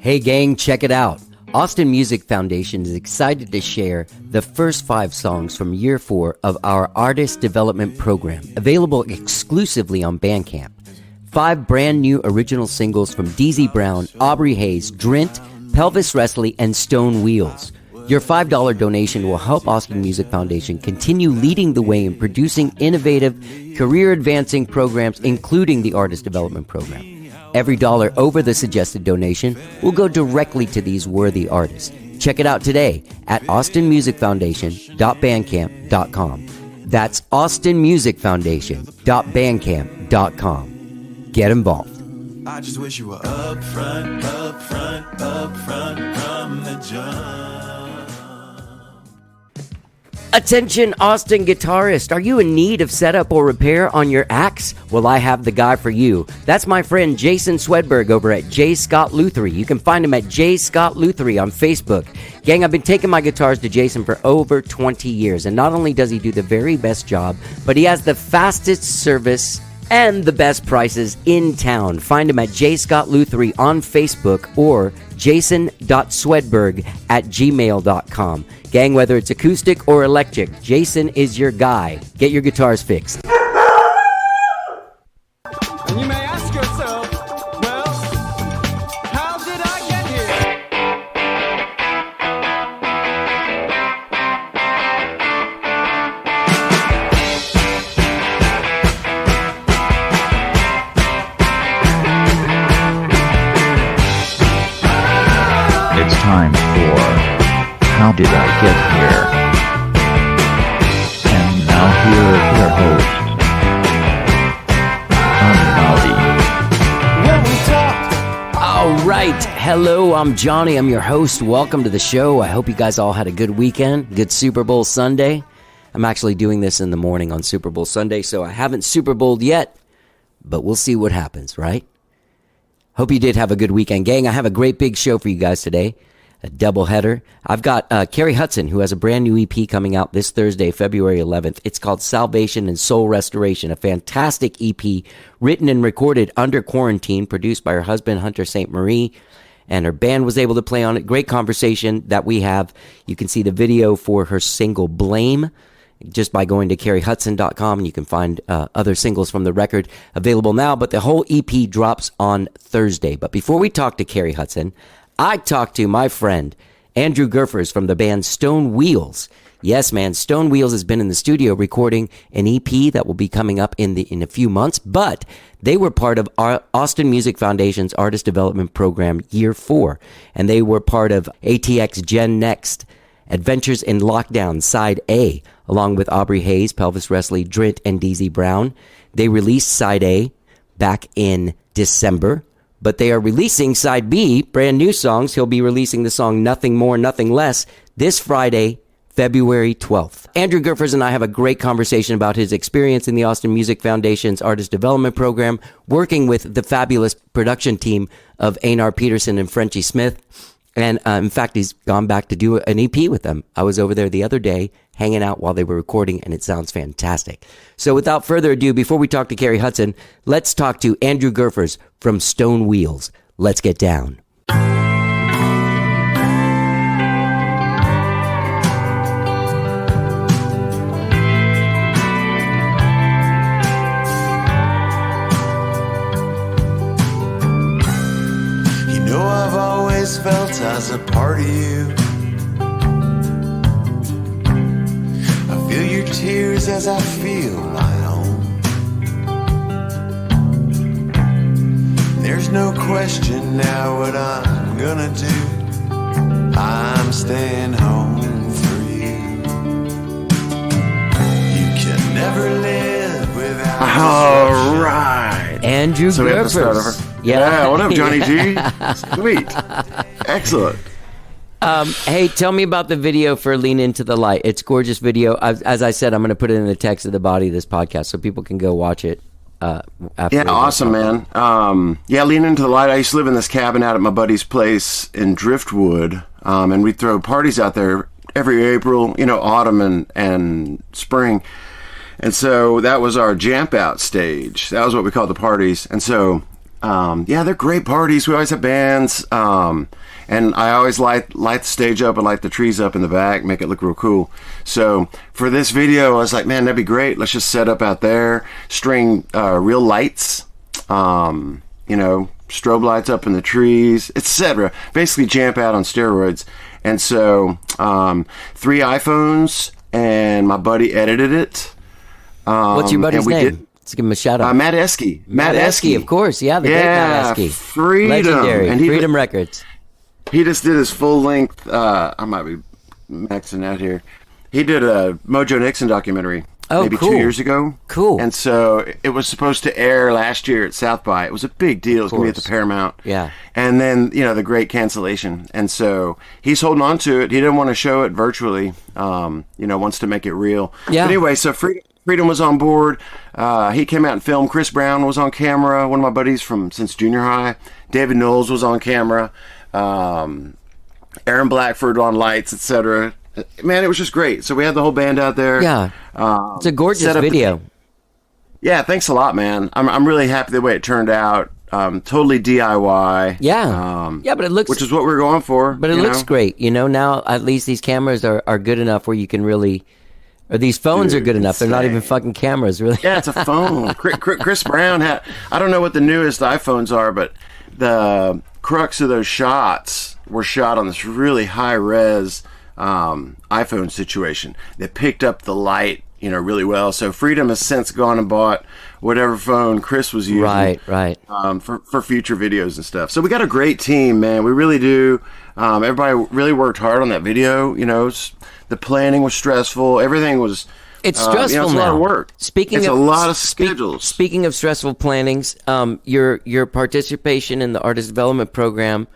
Hey gang, check it out. Austin Music Foundation is excited to share the first 5 songs from year 4 of our Artist Development Program, available exclusively on Bandcamp. 5 brand new original singles from DZ Brown, Aubrey Hayes, Drint, Pelvis Wrestling, and Stone Wheels. Your $5 donation will help Austin Music Foundation continue leading the way in producing innovative, career-advancing programs, including the Artist Development Program. Every dollar over the suggested donation will go directly to these worthy artists. Check it out today at austinmusicfoundation.bandcamp.com. That's austinmusicfoundation.bandcamp.com. Get involved. I just wish you were up front from the jump. Attention Austin guitarist, are you in need of setup or repair on your axe? Well, I have the guy for you. That's my friend Jason Swedberg over at J. Scott Luthery. You can find him at J. Scott Luthery on Facebook. Gang, I've been taking my guitars to Jason for over 20 years, and not only does he do the very best job, but he has the fastest service and the best prices in town. Find him at J. Scott Luthery on Facebook or jason.swedberg@gmail.com. Gang, whether it's acoustic or electric, Jason is your guy. Get your guitars fixed. And you may ask yourself, well, how did I get here? It's time for How Did I Get Here? And now here is your host, Johnny. All right. Hello, I'm Johnny. I'm your host. Welcome to the show. I hope you guys all had a good weekend. Good Super Bowl Sunday. I'm actually doing this in the morning on Super Bowl Sunday, so I haven't Super Bowled yet, but we'll see what happens, right? Hope you did have a good weekend. Gang, I have a great big show for you guys today. A doubleheader. I've got Cari Hutson, who has a brand new EP coming out this Thursday, February 11th. It's called Salvation and Soul Restoration, a fantastic EP written and recorded under quarantine, produced by her husband, Hunter St. Marie, and her band was able to play on it. Great conversation that we have. You can see the video for her single Blame just by going to carihutson.com, and you can find other singles from the record available now, but the whole EP drops on Thursday. But before we talk to Cari Hutson, I talked to my friend, Andrew Gerfers from the band Stone Wheels. Yes, man, Stone Wheels has been in the studio recording an EP that will be coming up in a few months, but they were part of our Austin Music Foundation's Artist Development Program Year 4, and they were part of ATX Gen Next, Adventures in Lockdown, Side A, along with Aubrey Hayes, Pelvis Wrestling, Drint, and DZ Brown. They released Side A back in December. But they are releasing Side B, brand new songs. He'll be releasing the song Nothing More, Nothing Less this Friday, February 12th. Andrew Gerfers and I have a great conversation about his experience in the Austin Music Foundation's Artist Development Program, working with the fabulous production team of Einar, Pedersen, and Frenchie Smith. And in fact, he's gone back to do an EP with them. I was over there the other day hanging out while they were recording, and it sounds fantastic. So without further ado, before we talk to Cari Hutson, let's talk to Andrew Gerfers from Stone Wheels. Let's get down. You know I've always felt as a part of you. I feel your tears as I feel my own. There's no question now what I'm gonna do. I'm staying home for you. You can never live without. All right. Andrew So we have to start over. Gerfers. Yeah, what up, Johnny G? Sweet. Excellent. Hey, tell me about the video for Lean Into the Light. It's a gorgeous video. As I said, I'm going to put it in the text of the body of this podcast so people can go watch it. After Yeah, awesome, man. Lean Into the Light. I used to live in this cabin out at my buddy's place in Driftwood, and we'd throw parties out there every April, autumn and spring. And so that was our Jamp Out stage. That was what we called the parties. And so yeah, they're great parties. We always have bands. And I always light the stage up and light the trees up in the back, make it look real cool. So for this video, I was like, man, that'd be great. Let's just set up out there, string real lights, strobe lights up in the trees, etc. Basically jam out on steroids. And so 3 iPhones, and my buddy edited it. What's your buddy's name? Let's give him a shout out. Matt Esky. Matt Esky, of course. Yeah, the great Matt Esky. Freedom. Legendary. And Freedom Records. He just did his full length. I might be maxing out here. He did a Mojo Nixon documentary maybe cool. 2 years ago. Cool. And so it was supposed to air last year at South by. It was a big deal. It was going to be at the Paramount. Yeah. And then, the great cancellation. And so he's holding on to it. He didn't want to show it virtually. Wants to make it real. Yeah. But anyway, so Freedom was on board. He came out and filmed. Chris Brown was on camera. One of my buddies since junior high. David Knowles was on camera. Aaron Blackford on lights, etc. Man, it was just great. So we had the whole band out there. Yeah, it's a gorgeous video. Yeah, thanks a lot, man. I'm really happy the way it turned out. Totally DIY. Yeah, but it looks, which is what we're going for. But it looks great. Now at least these cameras are good enough where you can really. Or these phones are good enough. They're not even fucking cameras, really. Yeah, it's a phone. Chris Brown had. I don't know what the newest iPhones are, but the crux of those shots were shot on this really high-res iPhone situation that picked up the light, really well. So Freedom has since gone and bought whatever phone Chris was using, right, for future videos and stuff. So we got a great team, man. We really do. Everybody really worked hard on that video. The planning was stressful. Everything was. It's stressful it's now. A lot of work. It's a lot of schedules. Speaking of stressful plannings, your participation in the artist development program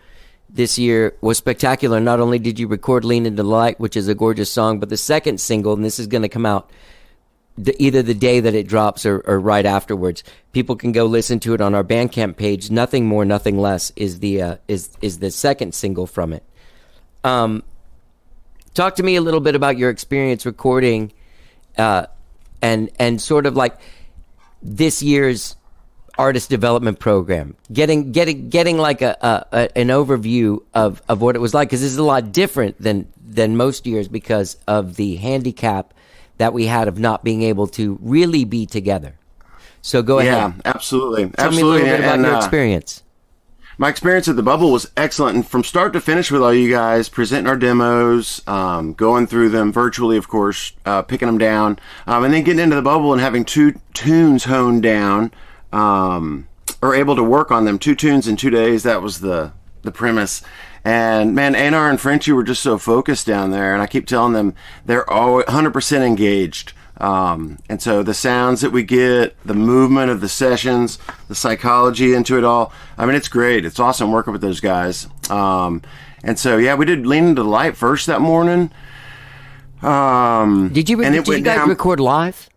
this year was spectacular. Not only did you record "Lean Into the Light," which is a gorgeous song, but the second single, and this is going to come out either the day that it drops or right afterwards. People can go listen to it on our Bandcamp page. Nothing More, Nothing Less is the second single from it. Talk to me a little bit about your experience recording. And sort of like this year's artist development program, getting like an overview of what it was like, because this is a lot different than most years because of the handicap that we had of not being able to really be together. So go ahead. Yeah, absolutely. Tell me a little bit about your experience. My experience at the Bubble was excellent, and from start to finish with all you guys, presenting our demos, going through them virtually, of course, picking them down, and then getting into the Bubble and having 2 tunes honed down, or able to work on them. 2 tunes in 2 days. That was the premise. And man, Einar and Frenchie were just so focused down there, and I keep telling them they're always 100% engaged. And so the sounds that we get, the movement of the sessions, the psychology into it all, it's great. It's awesome working with those guys. And so, yeah, we did Lean Into the Light first that morning. Did you guys record live?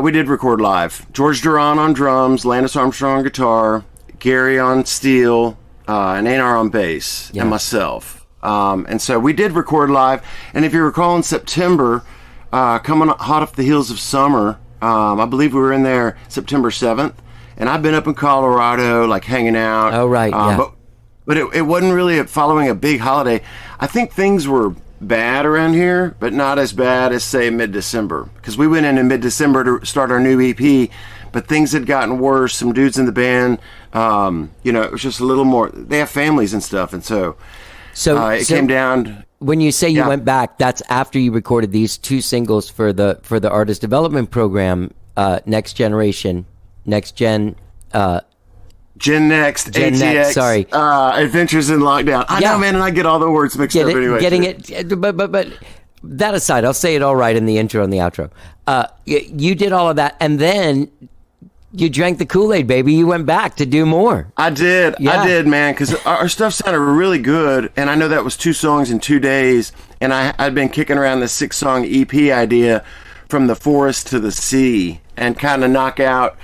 We did record live. George Duran on drums, Landis Armstrong on guitar, Gary on steel, and Einar on bass, and myself. And so we did record live. And if you recall, in September, coming hot off the heels of summer, I believe we were in there September 7th, and I've been up in Colorado, like hanging out. Oh, right, yeah. But it wasn't really following a big holiday. I think things were bad around here, but not as bad as, say, mid-December, because we went in mid-December to start our new EP, but things had gotten worse. Some dudes in the band, it was just a little more. They have families and stuff, and so it came down. When you say you went back, that's after you recorded these 2 singles for the artist development program, Next Generation, Next Gen, Gen Next, Gen ATX, Next, sorry, Adventures in Lockdown. I know, man, and I get all the words mixed up anyway. But that aside, I'll say it all right in the intro and the outro. You did all of that, and then you drank the Kool-Aid, baby. You went back to do more. I did, man, because our stuff sounded really good, and I know that was 2 songs in 2 days, and I'd been kicking around the 6-song EP idea, From the Forest to the Sea, and kind of knock out.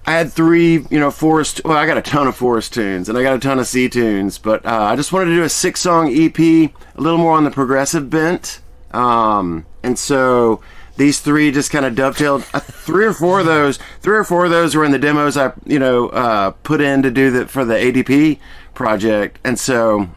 I had 3, forest. Well, I got a ton of forest tunes, and I got a ton of sea tunes, but I just wanted to do a 6-song EP, a little more on the progressive bent, and so these three just kind of dovetailed. Three or four of those were in the demos I put in to do for the ADP project. And so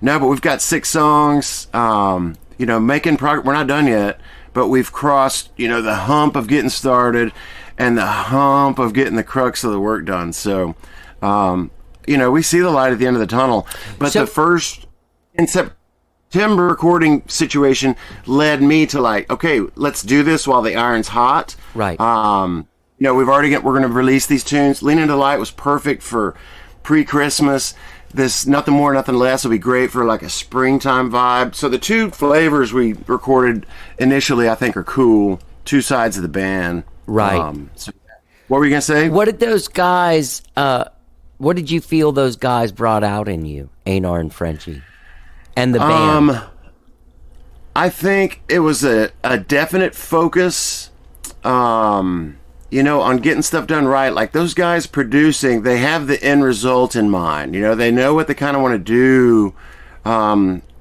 no, but we've got 6 songs. Making progress. We're not done yet, but we've crossed the hump of getting started and the hump of getting the crux of the work done. So we see the light at the end of the tunnel. But the first in September recording situation led me to okay, let's do this while the iron's hot. Right. We're going to release these tunes. Lean Into the Light was perfect for pre-Christmas. This Nothing More, Nothing Less will be great for a springtime vibe. So the 2 flavors we recorded initially, I think, are cool. 2 sides of the band. Right. So what were you going to say? What did those guys, what did you feel those guys brought out in you, Einar and Frenchie, and the band? I think it was a definite focus, on getting stuff done right. Like those guys producing, they have the end result in mind. They know what they kind of want to do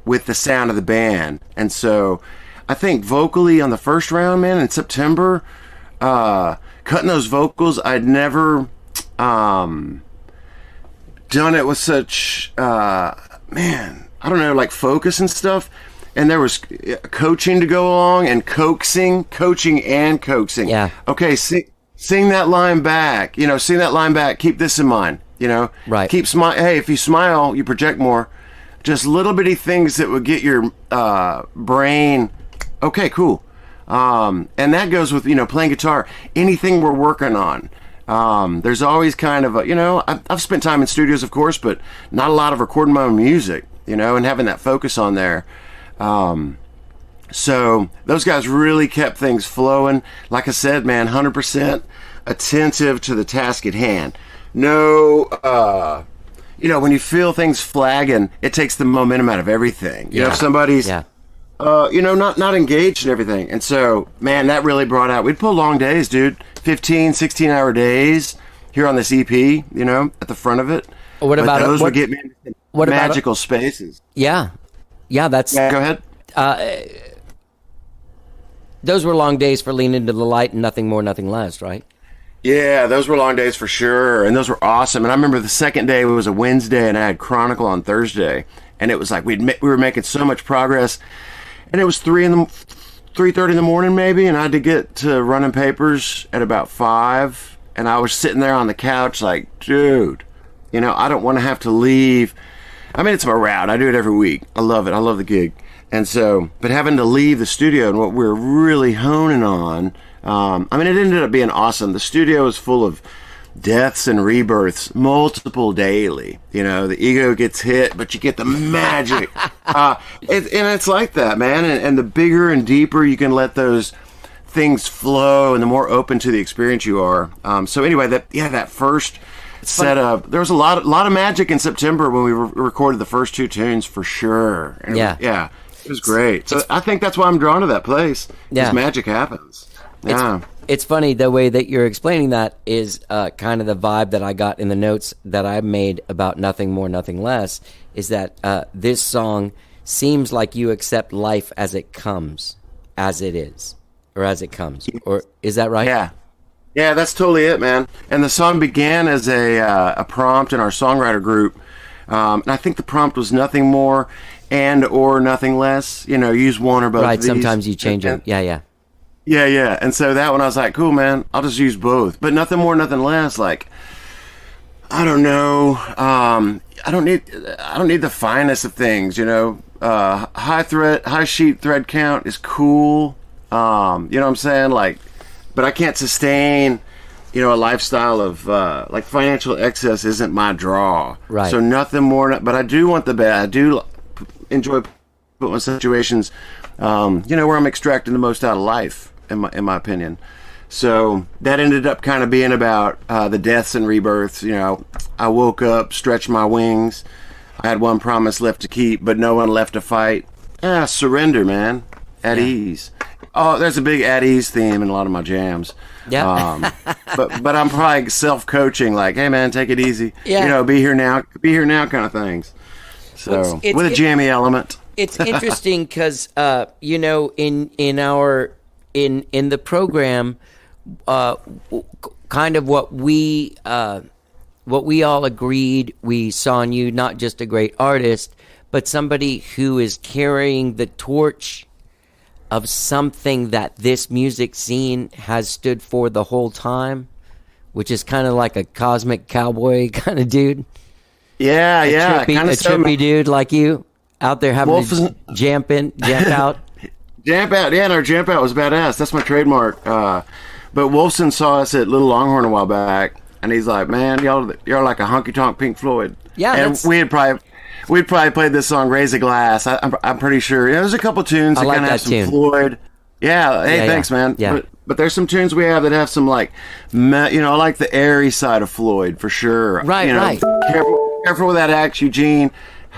with the sound of the band. And so I think vocally on the first round, man, in September, cutting those vocals, I'd never done it with such, focus and stuff. And there was coaching to go along and coaching and coaxing. Yeah. Okay, sing that line back. Sing that line back. Keep this in mind. Right. Keep smile. Hey, if you smile, you project more. Just little bitty things that would get your brain. Okay, cool. And that goes with playing guitar. Anything we're working on. There's always kind of I've spent time in studios, of course, but not a lot of recording my own music. And having that focus on there. So those guys really kept things flowing. Like I said, man, 100% attentive to the task at hand. No, when you feel things flagging, it takes the momentum out of everything. If somebody's, not engaged in everything. And so, man, that really brought out, we'd pull long days, dude, 15, 16-hour days here on this EP, at the front of it. What about those would get me into magical spaces. Yeah. Yeah, that's... Yeah, go ahead. Those were long days for Lean Into the Light and Nothing More, Nothing Less, right? Yeah, those were long days for sure, and those were awesome. And I remember the second day was a Wednesday, and I had Chronicle on Thursday, and it was like we were making so much progress, and it was 3:30 in the morning maybe, and I had to get to running papers at about 5, and I was sitting there on the couch like, dude, I don't want to have to leave. I mean, it's my route. I do it every week. I love it. I love the gig. And so, but having to leave the studio and what we're really honing on, it ended up being awesome. The studio is full of deaths and rebirths, multiple daily. The ego gets hit, but you get the magic. And it's like that, man. And the bigger and deeper you can let those things flow and the more open to the experience you are. So anyway, that first setup, there was a lot of magic in September when we recorded the first 2 tunes for sure. And yeah, it was great. So I think that's why I'm drawn to that place. Yeah, magic happens. Yeah, it's funny the way that you're explaining that is kind of the vibe that I got in the notes that I made about Nothing More, Nothing Less. Is that this song seems like you accept life as it comes, as it is, or as it comes, or is that right? Yeah. Yeah, that's totally it, man. And the song began as a prompt in our songwriter group. And I think the prompt was nothing more or nothing less. Use one or both right, of these. Sometimes you change it. Yeah. Yeah. And so that one I was like, cool, man. I'll just use both. But nothing more, nothing less. I don't know. I don't need the finest of things, high sheet thread count is cool. You know what I'm saying? But I can't sustain, a lifestyle of, financial excess isn't my draw. Right. So nothing more, but I do want the best. I do enjoy putting in situations, where I'm extracting the most out of life, in my opinion. So that ended up kind of being about the deaths and rebirths. I woke up, stretched my wings. I had one promise left to keep, but no one left to fight. Surrender, man. At ease. Oh, there's a big at ease theme in a lot of my jams. Yeah. But I'm probably self-coaching, like, hey man, take it easy. Yeah. Be here now kind of things. So with a jammy element. It's interesting because in our in the program, kind of what we all agreed we saw in you, not just a great artist, but somebody who is carrying the torch of something that this music scene has stood for the whole time, which is kind of like a cosmic cowboy kind of dude. Yeah, A trippy dude like you out there having to jump out. Jump out, yeah, and our jump out was badass. That's my trademark. But Wolfson saw us at Little Longhorn a while back, and he's like, "Man, y'all like a honky tonk Pink Floyd." Yeah, and we'd probably played this song "Raise a Glass." I'm pretty sure. Yeah, there's a couple tunes that kind of have some tune. Floyd. Yeah, hey, thanks, man. Yeah. But there's some tunes we have that have some I like the airy side of Floyd for sure. Right, right. Careful with that axe, Eugene.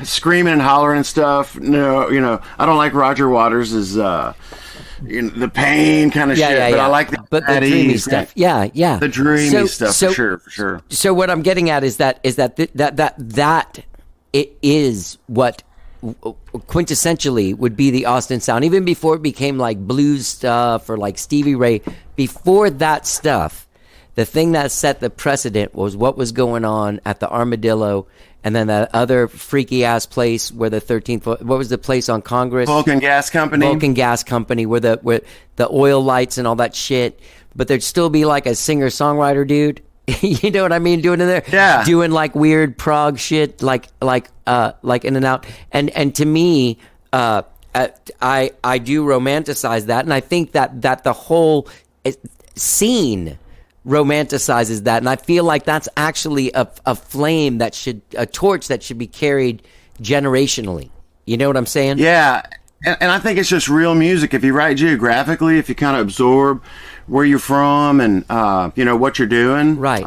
Screaming and hollering and stuff. No, I don't like Roger Waters' the pain kind of shit, but I like the dreamy stuff. Yeah. The dreamy stuff for sure. So what I'm getting at is that it is what quintessentially would be the Austin sound, even before it became like blues stuff or like Stevie Ray. Before that stuff, the thing that set the precedent was what was going on at the Armadillo, and then that other freaky ass place where the 13th, what was the place on Congress? Vulcan Gas Company, where the oil lights and all that shit. But there'd still be like a singer songwriter dude. You know what I mean? Doing in there, yeah, doing like weird prog shit, like in and out. And to me, I do romanticize that, and I think that the whole scene romanticizes that, and I feel like that's actually a torch that should be carried generationally. You know what I'm saying? Yeah, and I think it's just real music. If you write geographically, if you kind of absorb where you're from and what you're doing, right,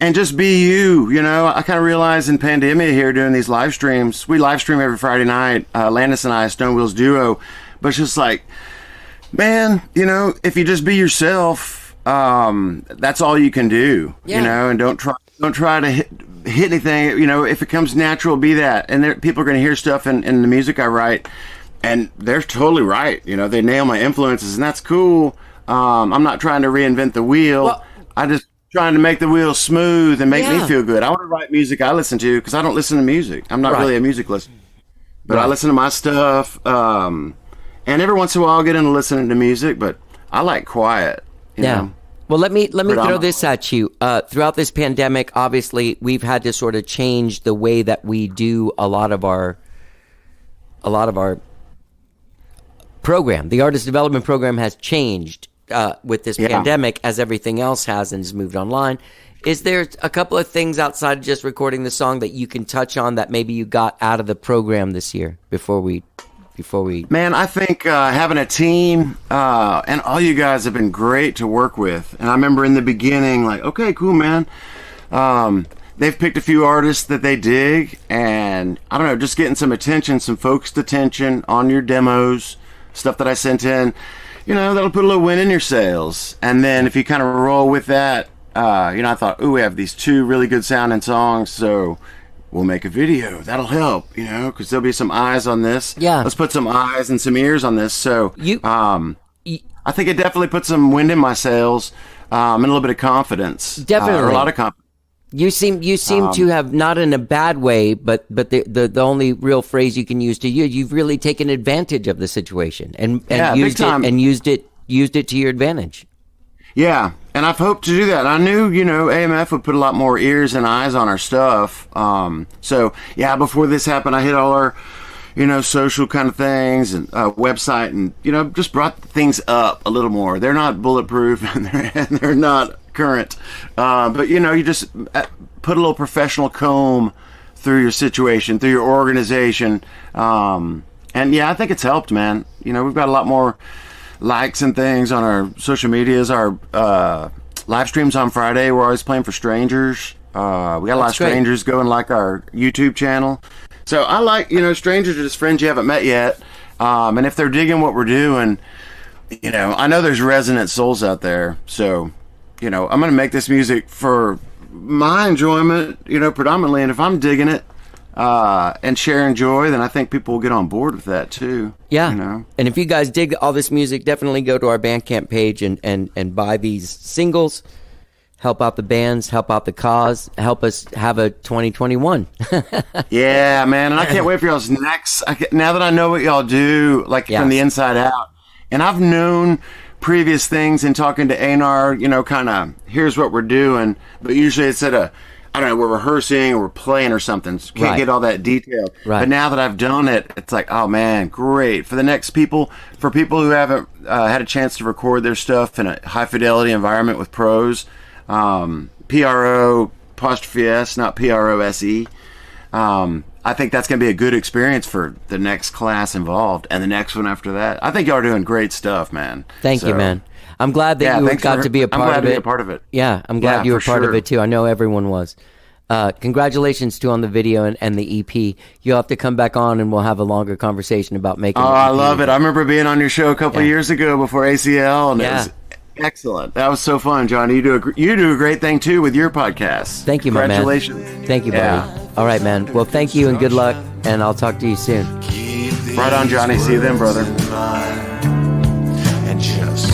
and just be you. I kind of realized in pandemic here doing these live streams. We live stream every Friday night. Landis and I, a Stone Wheels duo, but it's just like, man, if you just be yourself. That's all you can do, and don't try to hit anything. If it comes natural, be that. And people are going to hear stuff in the music I write, and they're totally right. They nail my influences, and that's cool. I'm not trying to reinvent the wheel. Well, I just trying to make the wheel smooth and make me feel good. I want to write music I listen to because I don't listen to music. I'm not really a music listener, but I listen to my stuff. And every once in a while I'll get into listening to music, but I like quiet. You know? Well, let me throw this at you. Throughout this pandemic, obviously, we've had to sort of change the way that we do a lot of our program. The artist development program has changed with this pandemic, as everything else has, and has moved online. Is there a couple of things outside of just recording the song that you can touch on that maybe you got out of the program this year before we? Man, I think having a team and all you guys have been great to work with. And I remember in the beginning, like, okay, cool, man. They've picked a few artists that they dig, and I don't know, just getting some attention, some focused attention on your demos, stuff that I sent in. That'll put a little wind in your sails. And then if you kind of roll with that, I thought, we have these two really good sounding songs, so we'll make a video. That'll help, because there'll be some eyes on this. Yeah. Let's put some eyes and some ears on this. So I think it definitely put some wind in my sails and a little bit of confidence. Definitely. Or a lot of confidence. You seem to have, not in a bad way, but the only real phrase you can use to you've really taken advantage of the situation and used it to your advantage. Yeah, and I've hoped to do that. I knew, AMF would put a lot more ears and eyes on our stuff. Before this happened, I hit all our, social kind of things and website and, just brought things up a little more. They're not bulletproof and they're not current. But, you just put a little professional comb through your situation, through your organization. I think it's helped, man. We've got a lot more likes and things on our social medias. Our live streams on Friday, we're always playing for strangers. We got a lot of strangers going like our YouTube channel. So I like, strangers are just friends you haven't met yet. And if they're digging what we're doing, I know there's resonant souls out there. So, I'm going to make this music for my enjoyment, predominantly. And if I'm digging it, and sharing joy, then I think people will get on board with that too. Yeah. You know? And if you guys dig all this music, definitely go to our Bandcamp page and buy these singles. Help out the bands, help out the cause, help us have a 2021. Yeah, man. And I can't wait for y'all's next. Now that I know what y'all do, like from the inside out, and I've known previous things and talking to Einar, you know, kind of, here's what we're doing. But usually it's at a, I don't know, we're rehearsing or we're playing or something. So can't get all that detail. Right. But now that I've done it, it's like, oh man, great. For the next people, for people who haven't had a chance to record their stuff in a high fidelity environment with pros, PRO apostrophe S, not PROSE. I think that's going to be a good experience for the next class involved and the next one after that. I think y'all are doing great stuff, man. Thank you, man. I'm glad that you got to be a part of it. I'm glad to be a part of it. Yeah, I'm glad you were part of it too. I know everyone was. Congratulations too on the video and the EP. You'll have to come back on and we'll have a longer conversation about making the EP. I love it. I remember being on your show a couple of years ago before ACL, and it was excellent. That was so fun, Johnny. You do a great thing too with your podcast. Thank you, my man. Congratulations. Thank you, buddy. All right, man. Well, thank you and good luck, and I'll talk to you soon. Right on, Johnny. See you then, brother. And just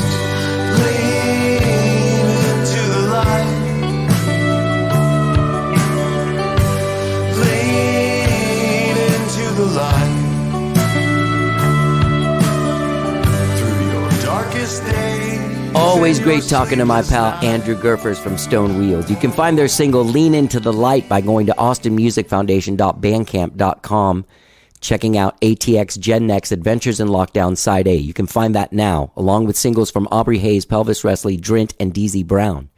lean into the light. Lean into the light. Through your darkest days. Always great talking to my pal Andrew Gerfers from Stone Wheels. You can find their single Lean Into the Light by going to austinmusicfoundation.bandcamp.com, checking out ATX Gen Next Adventures in Lockdown Side A. You can find that now, along with singles from Aubrey Hayes, Pelvis Wrestling, Drint, and DZ Brown.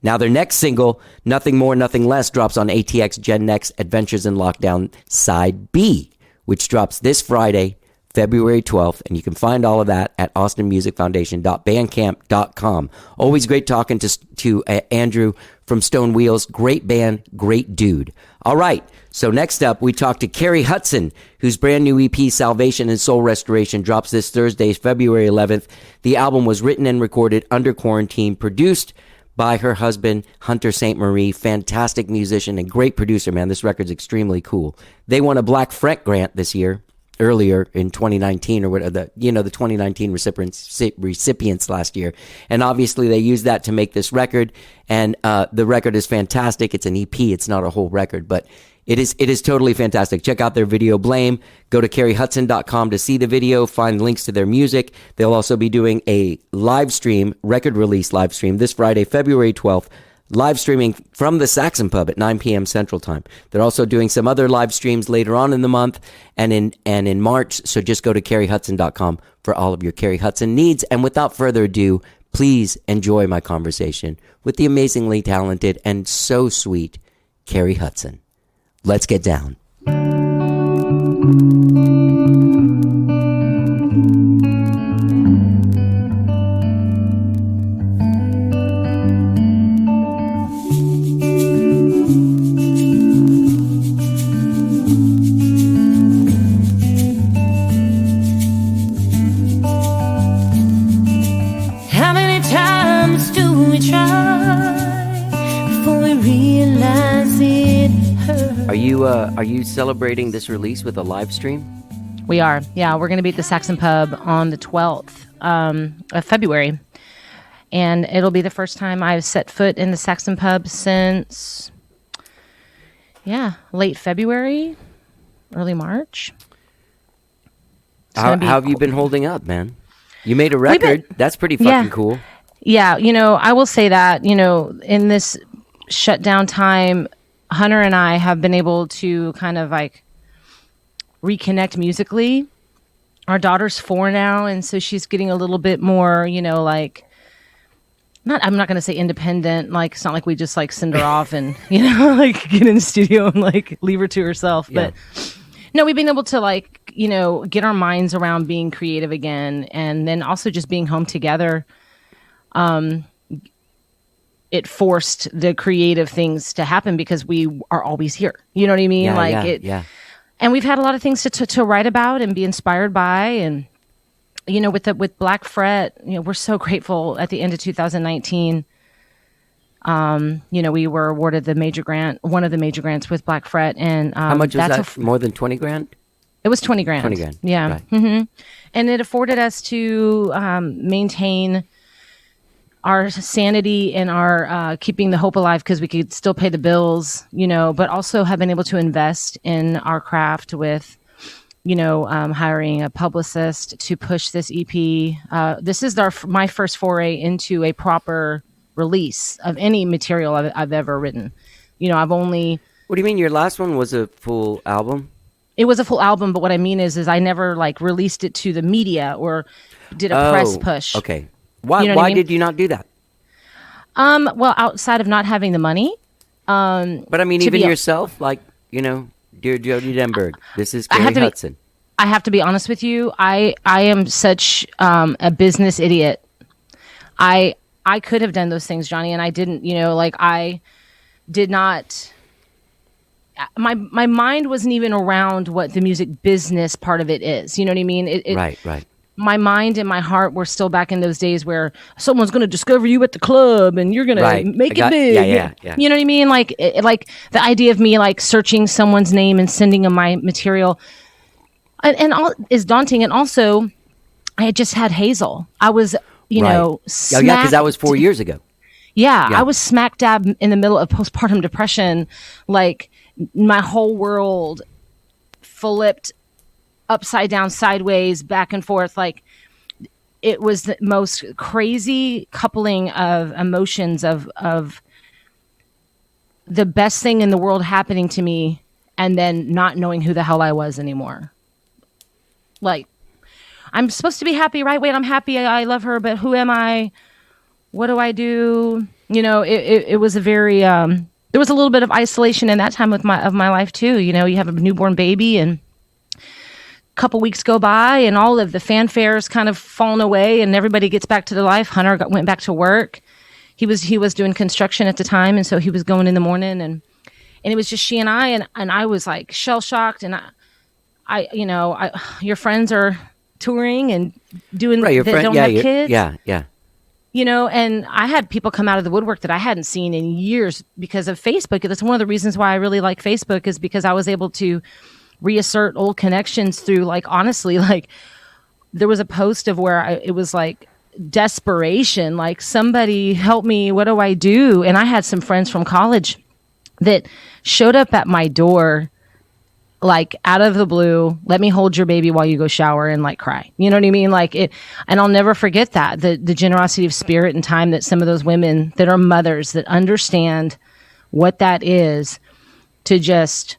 Now their next single, Nothing More, Nothing Less, drops on ATX Gen Next Adventures in Lockdown Side B, which drops this Friday, February 12th, and you can find all of that at austinmusicfoundation.bandcamp.com. Always great talking to Andrew from Stone Wheels. Great band, great dude. All right, so next up, we talk to Cari Hutson, whose brand new EP, Salvation and Soul Restoration, drops this Thursday, February 11th. The album was written and recorded under quarantine, produced by her husband, Hunter St. Marie, fantastic musician and great producer, man. This record's extremely cool. They won a Black Frank grant this year. Earlier in 2019 or whatever, the 2019 recipients last year. And obviously they used that to make this record. And the record is fantastic. It's an EP. It's not a whole record, but it is totally fantastic. Check out their video, Blame. Go to carihutson.com to see the video, find links to their music. They'll also be doing a live stream, record release live stream this Friday, February 12th. Live streaming from the Saxon Pub at 9 p.m. Central Time. They're also doing some other live streams later on in the month and in March. So just go to carihutson.com for all of your Cari Hutson needs. And without further ado, please enjoy my conversation with the amazingly talented and so sweet Cari Hutson. Let's get down. Are you celebrating this release with a live stream? We are. Yeah, we're going to be at the Saxon Pub on the 12th of February. And it'll be the first time I've set foot in the Saxon Pub since, late February, early March. How have you been holding up, man? You made a record. That's pretty fucking cool. Yeah, I will say that, in this shutdown time, Hunter and I have been able to kind of like reconnect musically. Our daughter's 4 now, and so she's getting a little bit more, I'm not going to say independent. Like, it's not like we just like send her off and, like get in the studio and like leave her to herself. Yeah. But no, we've been able to like, get our minds around being creative again. And then also just being home together. It forced the creative things to happen because we are always here. You know what I mean? Yeah. And we've had a lot of things to write about and be inspired by. And, with Black Fret, we're so grateful at the end of 2019. We were awarded the major grant, one of the major grants with Black Fret. And how much was that? More than 20 grand? It was 20 grand. 20 grand. Yeah. Right. Mm-hmm. And it afforded us to maintain our sanity and our keeping the hope alive, because we could still pay the bills, but also have been able to invest in our craft with, hiring a publicist to push this EP. This is my first foray into a proper release of any material I've ever written. I've only... What do you mean? Your last one was a full album? It was a full album, but what I mean is I never released it to the media or did a press push. Okay. Why did you not do that? Well, outside of not having the money. But I mean, even yourself, dear Jody Denberg, this is Cari Hutson. I have to be honest with you. I am such a business idiot. I could have done those things, Johnny, and I didn't. I did not. My mind wasn't even around what the music business part of it is. You know what I mean? Right. My mind and my heart were still back in those days where someone's going to discover you at the club and you're going to make it big. Yeah. You know what I mean? Like the idea of me searching someone's name and sending them my material and all is daunting. And also I had just had Hazel. I was, smacked. Because that was 4 years ago. Yeah. I was smack dab in the middle of postpartum depression. My whole world flipped upside down, sideways, back and forth. It was the most crazy coupling of emotions of the best thing in the world happening to me and then not knowing who the hell I was anymore. I'm supposed to be happy, right? Wait, I'm happy. I love her, but who am I? What do I do? It was a very, there was a little bit of isolation in that time of my life too. You have a newborn baby and couple weeks go by and all of the fanfares kind of fallen away and everybody gets back to their life. Hunter went back to work. He was doing construction at the time, and so he was going in the morning, and it was just she and I, and I was shell shocked, and I your friends are touring and doing right. Your friend, don't have kids. Yeah. And I had people come out of the woodwork that I hadn't seen in years because of Facebook. That's one of the reasons why I really like Facebook, is because I was able to reassert old connections through honestly, there was a post of where it was desperation, somebody help me, what do I do? And I had some friends from college that showed up at my door out of the blue, let me hold your baby while you go shower, and cry. You know what I mean? And I'll never forget that, the generosity of spirit and time that some of those women that are mothers that understand what that is to just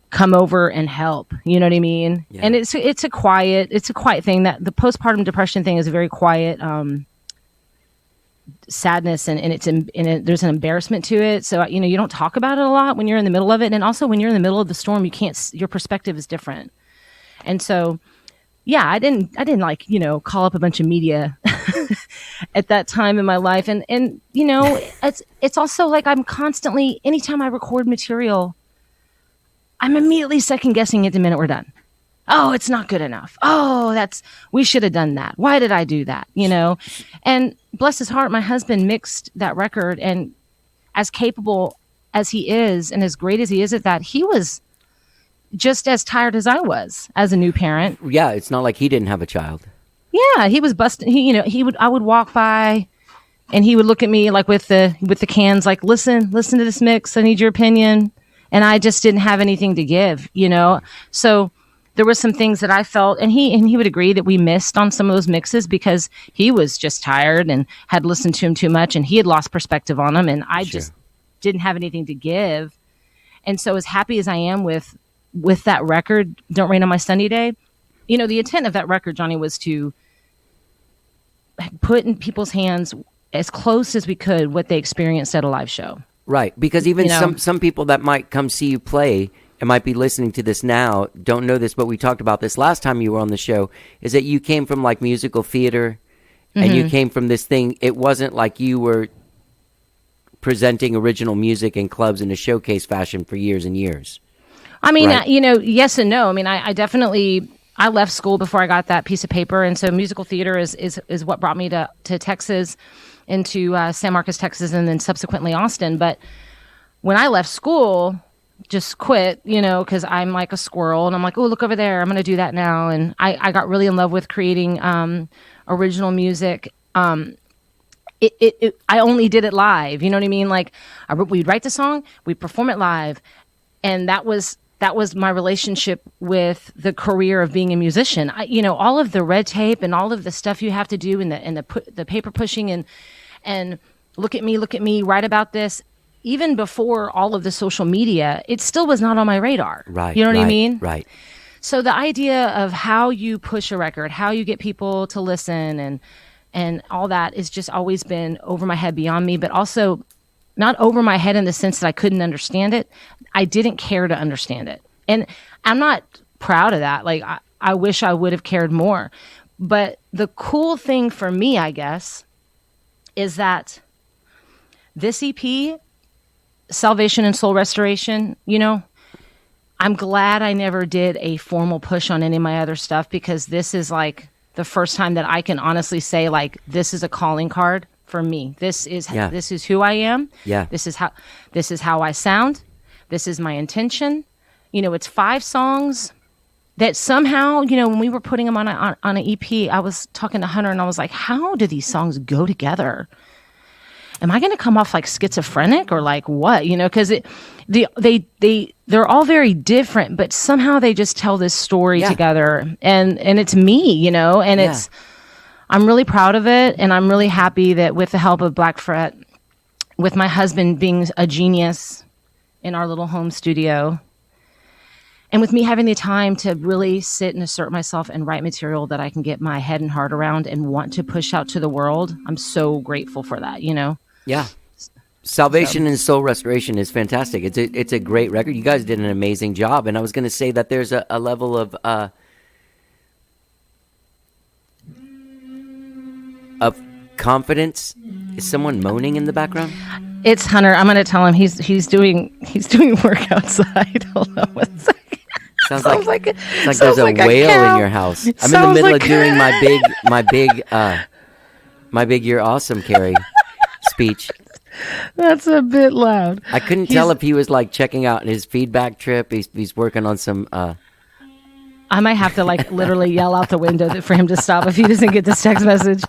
come over and help. You know what I mean? Yeah. And it's a quiet thing. That the postpartum depression thing is a very quiet sadness, and there's an embarrassment to it. So you don't talk about it a lot when you're in the middle of it, and also when you're in the middle of the storm, your perspective is different. And so, yeah, I didn't call up a bunch of media at that time in my life, and it's also I'm constantly, anytime I record material, I'm immediately second guessing it the minute we're done. Oh, it's not good enough. Oh, we should have done that. Why did I do that? And bless his heart, my husband mixed that record, and as capable as he is and as great as he is at that, he was just as tired as I was as a new parent. Yeah. It's not like he didn't have a child. Yeah. He was busting. I would walk by and he would look at me with the cans, listen to this mix. I need your opinion. And I just didn't have anything to give, So there were some things that I felt, and he would agree, that we missed on some of those mixes because he was just tired and had listened to him too much, and he had lost perspective on him, and I just didn't have anything to give. And so as happy as I am with that record, Don't Rain on My Sunny Day, the intent of that record, Johnny, was to put in people's hands as close as we could what they experienced at a live show. Right, because even some people that might come see you play and might be listening to this now don't know this, but we talked about this last time you were on the show, is that you came from musical theater, and you came from this thing. It wasn't like you were presenting original music in clubs in a showcase fashion for years and years. I mean, right? Yes and no. I mean, I definitely, I left school before I got that piece of paper, and so musical theater is what brought me to Texas. into San Marcos, Texas, and then subsequently Austin. But when I left school, just quit, because I'm like a squirrel, and I'm like, oh, look over there, I'm going to do that now. And I got really in love with creating original music. I only did it live. You know what I mean? Like we'd write the song, we'd perform it live, and that was my relationship with the career of being a musician. All of the red tape and all of the stuff you have to do, and the paper pushing and look at me, write about this. Even before all of the social media, it still was not on my radar. Right. You know what I mean? Right. So the idea of how you push a record, how you get people to listen, and all that is just always been over my head, beyond me, but also not over my head in the sense that I couldn't understand it. I didn't care to understand it. And I'm not proud of that. Like, I wish I would have cared more. But the cool thing for me, I guess, is that this EP, Salvation and Soul Restoration, I'm glad I never did a formal push on any of my other stuff, because this is like the first time that I can honestly say, like, this is a calling card for me. This is who I am. Yeah. This is how I sound. This is my intention. It's 5 songs that somehow, when we were putting them on an EP, I was talking to Hunter and I was like, how do these songs go together? Am I going to come off like schizophrenic or like what? Because they're all very different, but somehow they just tell this story together, and it's me, and I'm really proud of it, and I'm really happy that with the help of Black Fret, with my husband being a genius in our little home studio, and with me having the time to really sit and assert myself and write material that I can get my head and heart around and want to push out to the world, I'm so grateful for that, Yeah. Salvation and Soul Restoration is fantastic. It's a great record. You guys did an amazing job. And I was going to say that there's a level of confidence. Is someone moaning in the background? It's Hunter. I'm going to tell him he's doing work outside. Hold on one second. Sounds like there's a whale in your house. I'm in the middle of doing my big "You're awesome, Cari" speech. That's a bit loud. I couldn't tell if he was like checking out his feedback trip. He's working on some. I might have to like literally yell out the window for him to stop if he doesn't get this text message.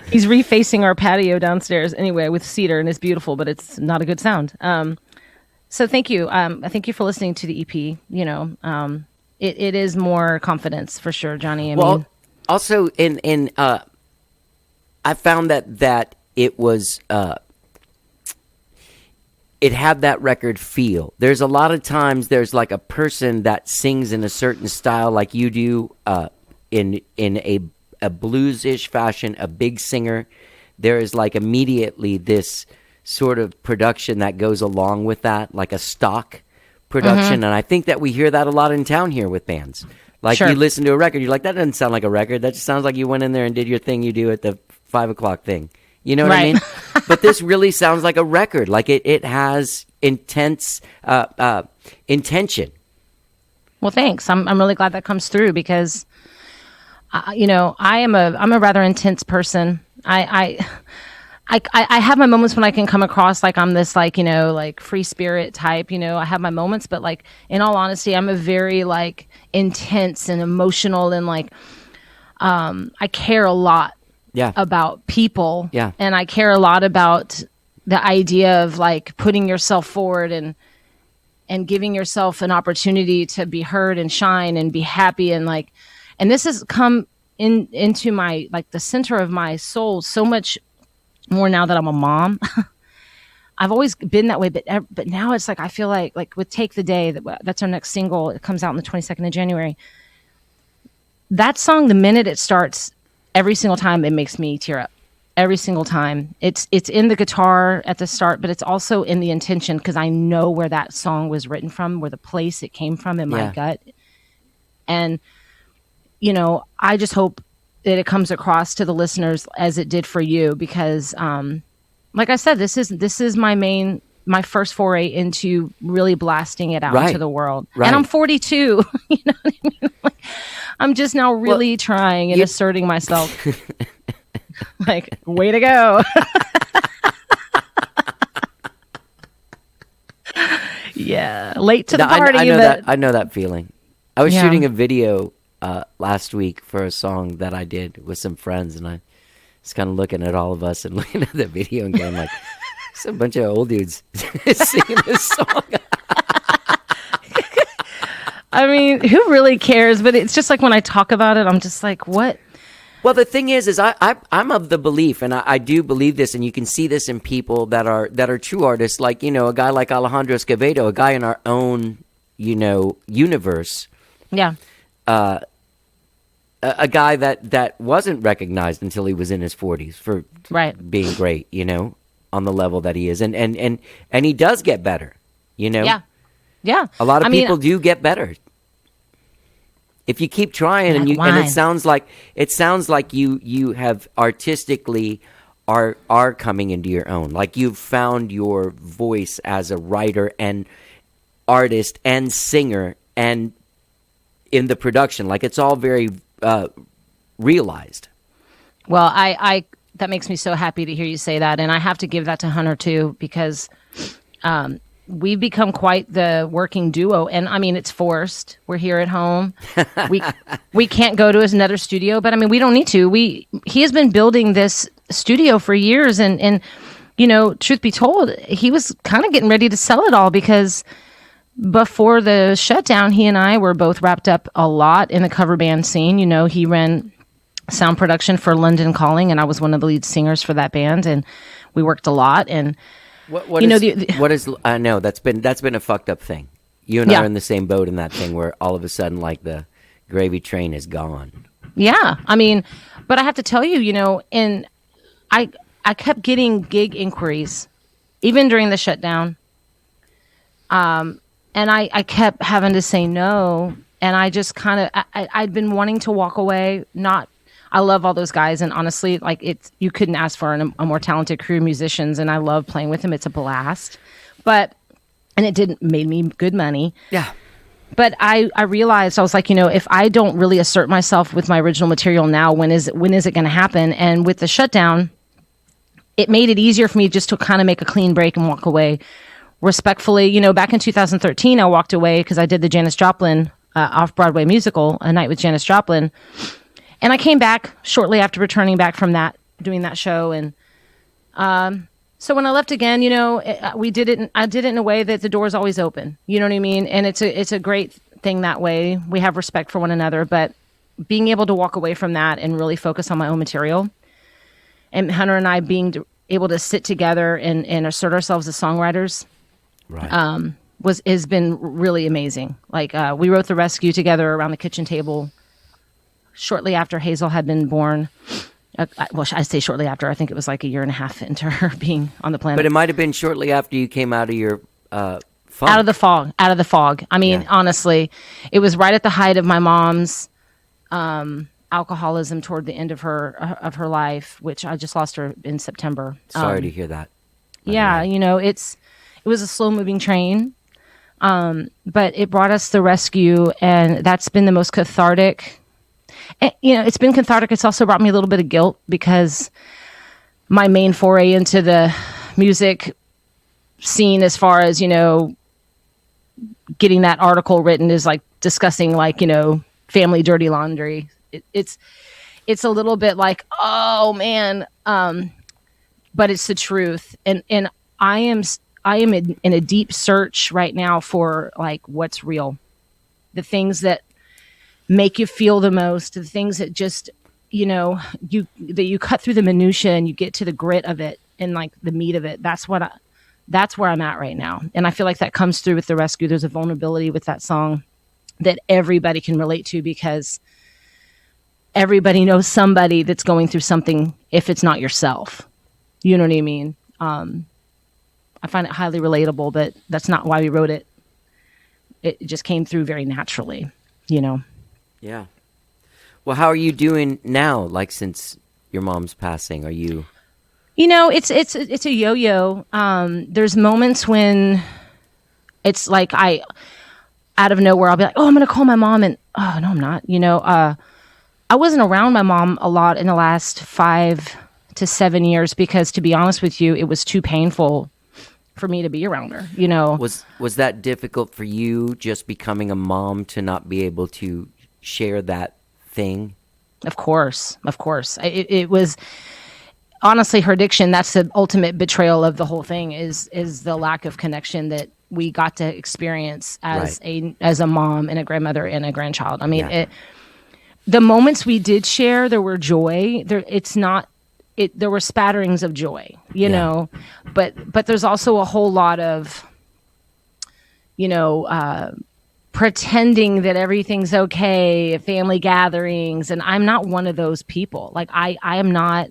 He's refacing our patio downstairs anyway with cedar, and it's beautiful, but it's not a good sound. So thank you. Thank you for listening to the EP. It is more confidence for sure, Johnny. I mean, also I found that it was. It had that record feel. There's a lot of times there's like a person that sings in a certain style like you do, in a blues-ish fashion, a big singer. There is like immediately this sort of production that goes along with that, like a stock production. And I think that we hear that a lot in town here with bands. Like you listen to a record, you're like, that doesn't sound like a record. That just sounds like you went in there and did your thing you do at the 5 o'clock thing. You know what I mean? But this really sounds like a record. Like it has intense intention. Well, thanks. I'm really glad that comes through because, I'm a rather intense person. I have my moments when I can come across like I'm this like free spirit type. I have my moments, but like in all honesty, I'm a very like intense and emotional and like I care a lot. About people. And I care a lot about the idea of like putting yourself forward and giving yourself an opportunity to be heard and shine and be happy and like, and this has come into my, like the center of my soul so much more now that I'm a mom. I've always been that way, but now it's like, I feel like with Take the Day, that's our next single. It comes out on the 22nd of January. That song, the minute it starts, every single time it makes me tear up. Every single time. It's in the guitar at the start, but it's also in the intention because I know where that song was written from, where the place it came from in my gut. And, I just hope that it comes across to the listeners as it did for you because, like I said, this is my first foray into really blasting it out into the world. And I'm 42. You know what I mean? I'm just now really trying and asserting myself. Like, way to go. Yeah, late to the party. I know that feeling. I was shooting a video last week for a song that I did with some friends, and I was kind of looking at all of us and looking at the video and going like, "It's a bunch of old dudes singing this song." I mean, who really cares? But it's just like when I talk about it, I'm just like, what? Well, the thing is I'm of the belief, and I do believe this, and you can see this in people that are true artists, like, you know, a guy like Alejandro Escovedo, a guy in our own, you know, universe. Yeah. A guy that wasn't recognized until he was in his 40s for being great, you know, on the level that he is. And he does get better, you know? Yeah. Yeah. A lot of people do get better. If you keep trying, and it sounds like you have artistically are coming into your own. Like you've found your voice as a writer and artist and singer and in the production. Like it's all very realized. Well, I that makes me so happy to hear you say that, and I have to give that to Hunter too, because we've become quite the working duo, and I mean, it's forced. We're here at home. We can't go to another studio, but I mean, we don't need to. He has been building this studio for years, and you know, truth be told, he was kind of getting ready to sell it all, because before the shutdown, he and I were both wrapped up a lot in the cover band scene. You know, he ran sound production for London Calling, and I was one of the lead singers for that band, and we worked a lot. And what is I know that's been a fucked up thing. You and I are in the same boat in that thing, where all of a sudden, like, the gravy train is gone. Yeah, I mean, but I have to tell you, you know, and I kept getting gig inquiries even during the shutdown, and I kept having to say no, and I just kind of I'd been wanting to walk away. I love all those guys, and honestly, like, you couldn't ask for a more talented crew of musicians, and I love playing with them. It's a blast, and it made me good money. Yeah. But I realized, I was like, you know, if I don't really assert myself with my original material now, when is it going to happen? And with the shutdown, it made it easier for me just to kind of make a clean break and walk away respectfully. You know, back in 2013, I walked away because I did the Janis Joplin off-Broadway musical, A Night with Janis Joplin. And I came back shortly after returning back from that, doing that show. And so when I left again, you know, I did it in a way that the door is always open. You know what I mean? And it's a great thing that way. We have respect for one another. But being able to walk away from that and really focus on my own material, and Hunter and I being able to sit together and assert ourselves as songwriters, right, has been really amazing. Like, we wrote The Rescue together around the kitchen table shortly after Hazel had been born. Well, I say shortly after. I think it was like a year and a half into her being on the planet. But it might have been shortly after you came out of your fog. Out of the fog. I mean, honestly, it was right at the height of my mom's alcoholism toward the end of her life, which I just lost her in September. Sorry to hear that. Yeah, you know, it was a slow moving train, but it brought us The Rescue, and that's been the most cathartic. And, you know, it's been cathartic. It's also brought me a little bit of guilt, because my main foray into the music scene, as far as, you know, getting that article written, is like discussing, like, you know, family dirty laundry. It's a little bit like, oh man, but it's the truth. And I am in a deep search right now for, like, what's real, the things that make you feel the most, the things that just, you know, you cut through the minutia and you get to the grit of it and, like, the meat of it. That's where I'm at right now. And I feel like that comes through with The Rescue. There's a vulnerability with that song that everybody can relate to, because everybody knows somebody that's going through something, if it's not yourself. You know what I mean? I find it highly relatable, but that's not why we wrote it. It just came through very naturally, you know? Yeah. Well, how are you doing now? Like, since your mom's passing, are you? You know, it's a yo-yo. There's moments when it's like out of nowhere, I'll be like, oh, I'm going to call my mom. And, oh, no, I'm not. You know, I wasn't around my mom a lot in the last 5 to 7 years because, to be honest with you, it was too painful for me to be around her, you know. Was that difficult for you, just becoming a mom, to not be able to share that thing? Of course. It was, honestly, her addiction, that's the ultimate betrayal of the whole thing, is the lack of connection that we got to experience as a mom and a grandmother and a grandchild. I mean, the moments we did share, there were joy. There were spatterings of joy, you know, but there's also a whole lot of, you know, pretending that everything's okay, family gatherings. And I'm not one of those people. Like I am not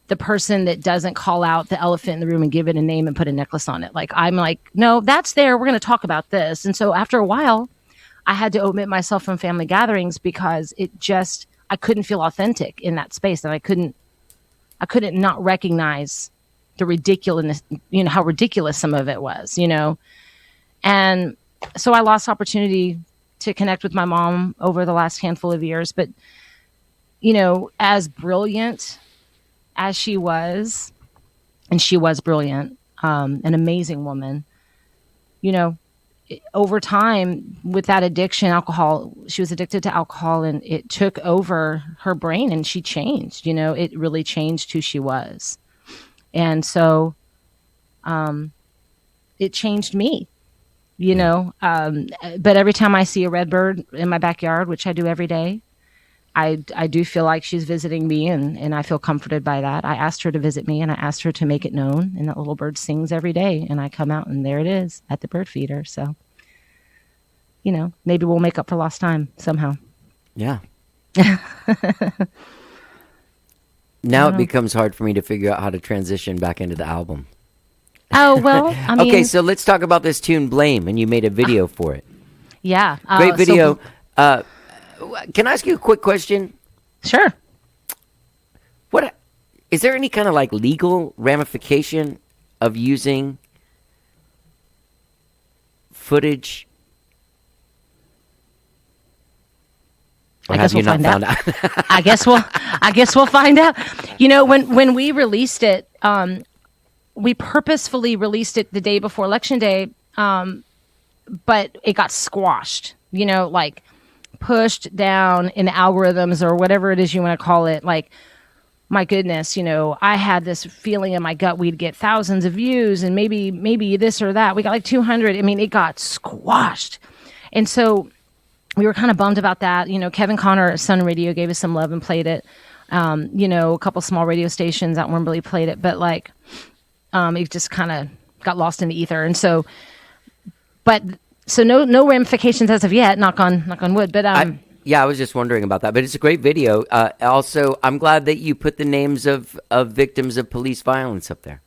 the person that doesn't call out the elephant in the room and give it a name and put a necklace on it. Like, I'm like, no, that's there. We're going to talk about this. And so after a while, I had to omit myself from family gatherings because I couldn't feel authentic in that space. And I couldn't not recognize the ridiculousness, you know, how ridiculous some of it was, you know? And so I lost opportunity to connect with my mom over the last handful of years. But, you know, as brilliant as she was, and she was brilliant, an amazing woman, you know, over time with that addiction, alcohol, she was addicted to alcohol, and it took over her brain, and she changed, you know, it really changed who she was. And so, it changed me, you know, but every time I see a red bird in my backyard, which I do every day, I do feel like she's visiting me, and I feel comforted by that. I asked her to visit me, and I asked her to make it known, and that little bird sings every day, and I come out, and there it is at the bird feeder. So, you know, maybe we'll make up for lost time somehow. Yeah. Now it becomes hard for me to figure out how to transition back into the album. Oh, well, I mean... Okay, so let's talk about this tune, Blame, and you made a video for it. Yeah. Great video. Can I ask you a quick question? Sure. What is there any kind of like legal ramification of using footage? Or I guess we'll find out. I guess we'll find out. You know, when we released it, we purposefully released it the day before Election Day, but it got squashed. You know, like pushed down in algorithms or whatever it is you want to call it. Like, my goodness, you know, I had this feeling in my gut we'd get thousands of views and maybe this or that. We got like 200. I mean, it got squashed. And so we were kind of bummed about that. You know, Kevin Connor at Sun Radio gave us some love and played it. You know, a couple small radio stations out in Wembley played it, but like, it just kind of got lost in the ether. And so, so no ramifications as of yet, knock on wood. But I was just wondering about that. But it's a great video. Also, I'm glad that you put the names of victims of police violence up there.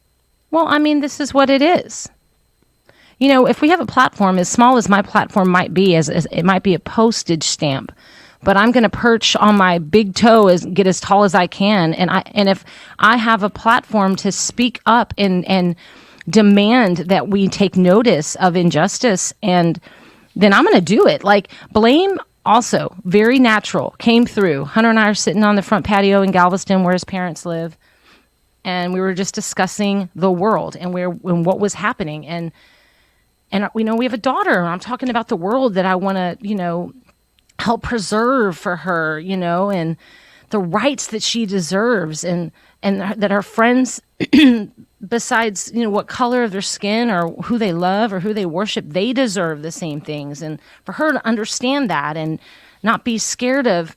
Well, I mean, this is what it is. You know, if we have a platform as small as my platform might be, as it might be a postage stamp, but I'm going to perch on my big toe get as tall as I can, and if I have a platform to speak up and demand that we take notice of injustice, and then I'm going to do it. Like, Blame, also very natural, came through. Hunter and I are sitting on the front patio in Galveston where his parents live, and we were just discussing the world and what was happening. And we know we have a daughter, and I'm talking about the world that I want to, you know, help preserve for her, you know, and the rights that she deserves, and that her friends, besides, you know, what color of their skin or who they love or who they worship, they deserve the same things. And for her to understand that and not be scared of,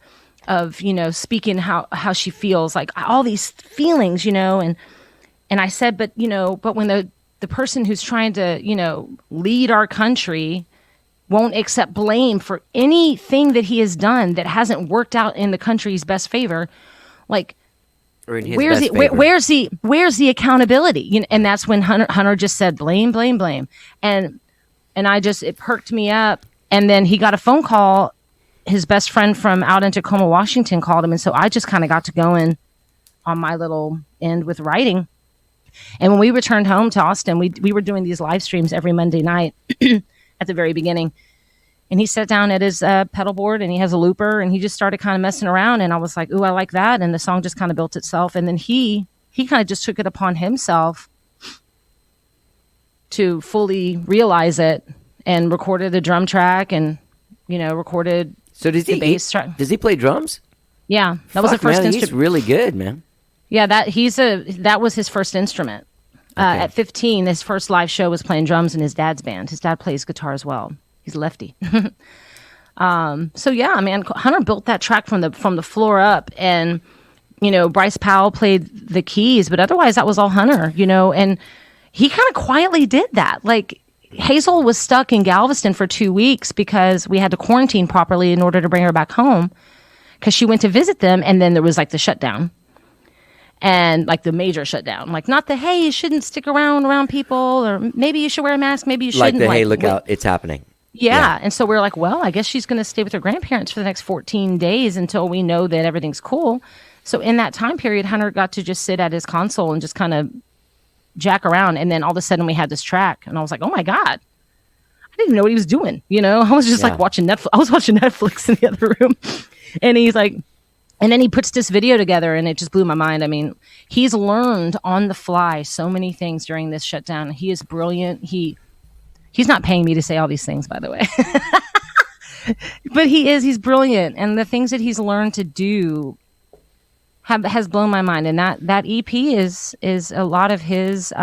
you know, speaking how she feels, like all these feelings, you know, and I said, but, you know, but when the person who's trying to, you know, lead our country won't accept blame for anything that he has done that hasn't worked out in the country's best favor, like, where's the accountability? You know, and that's when Hunter just said blame, and it perked me up. And then he got a phone call. His best friend from out in Tacoma, Washington, called him, and so I just kind of got to going on my little end with writing. And when we returned home to Austin, we were doing these live streams every Monday night at the very beginning. And he sat down at his pedal board, and he has a looper, and he just started kind of messing around. And I was like, ooh, I like that. And the song just kind of built itself. And then he kind of just took it upon himself to fully realize it and recorded the drum track and, recorded the bass track. Does he play drums? Yeah. That was the first instrument. He's really good, man. Yeah, that was his first instrument. Okay. At 15, his first live show was playing drums in his dad's band. His dad plays guitar as well. He's lefty. So yeah, man, Hunter built that track from the floor up, and Bryce Powell played the keys, but otherwise that was all Hunter. And he kind of quietly did that. Like Hazel was stuck in Galveston for 2 weeks because we had to quarantine properly in order to bring her back home, because she went to visit them, and then there was like the shutdown. And like the major shutdown, like not the, hey, you shouldn't stick around people, or maybe you should wear a mask, maybe you shouldn't. Like the, hey, look out, it's happening. Yeah. And so we're like, well, I guess she's going to stay with her grandparents for the next 14 days until we know that everything's cool. So in that time period, Hunter got to just sit at his console and just kind of jack around. And then all of a sudden we had this track, and I was like, oh my God, I didn't even know what he was doing. I was just like watching Netflix. I was watching Netflix in the other room, and he's like, and then he puts this video together, and it just blew my mind. I mean, he's learned on the fly so many things during this shutdown. He is brilliant. He's not paying me to say all these things, by the way. But he's brilliant. And the things that he's learned to do has blown my mind. And that EP is a lot of his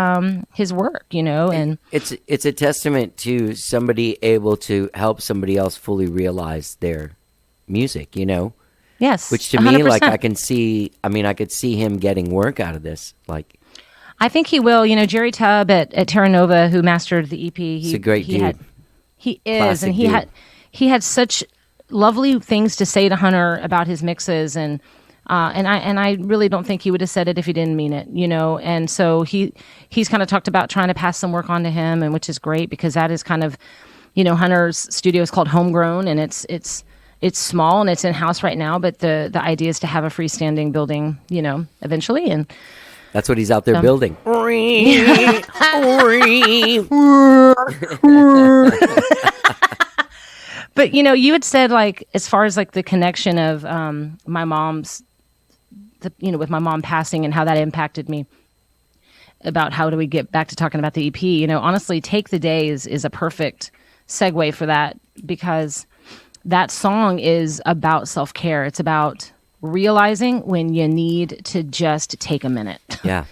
work, and it's a testament to somebody able to help somebody else fully realize their music, Yes. Which to me, 100%. like I could see him getting work out of this. Like, I think he will. Jerry Tubb at Terra Nova, who mastered the EP. He's a great dude. He is, Classic and dude. he had such lovely things to say to Hunter about his mixes, and I really don't think he would have said it if he didn't mean it, And so he's kind of talked about trying to pass some work on to him, and which is great, because that is kind of, Hunter's studio is called Homegrown, and it's small and it's in house right now, but the idea is to have a freestanding building, eventually, and that's what he's out there building. But you had said, like, as far as like the connection of my mom's, with my mom passing and how that impacted me, about how do we get back to talking about the EP. Honestly, Take the Day is a perfect segue for that, because that song is about self-care. It's about realizing when you need to just take a minute. Yeah.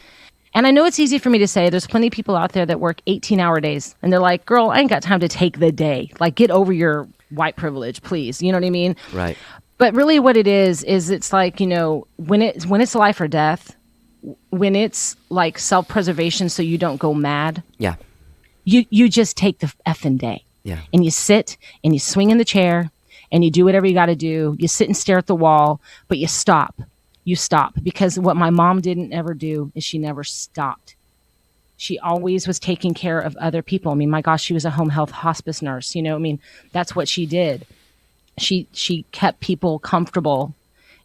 And I know it's easy for me to say. There's plenty of people out there that work 18-hour days, and they're like, girl, I ain't got time to take the day. Like, get over your white privilege, please. You know what I mean? Right. But really what it is it's like, when it's life or death, when it's like self-preservation so you don't go mad. Yeah. You just take the effing day. Yeah. And you sit and you swing in the chair and you do whatever you got to do. You sit and stare at the wall, but you stop. You stop, because what my mom didn't ever do is she never stopped. She always was taking care of other people. I mean, my gosh, she was a home health hospice nurse. That's what she did. She kept people comfortable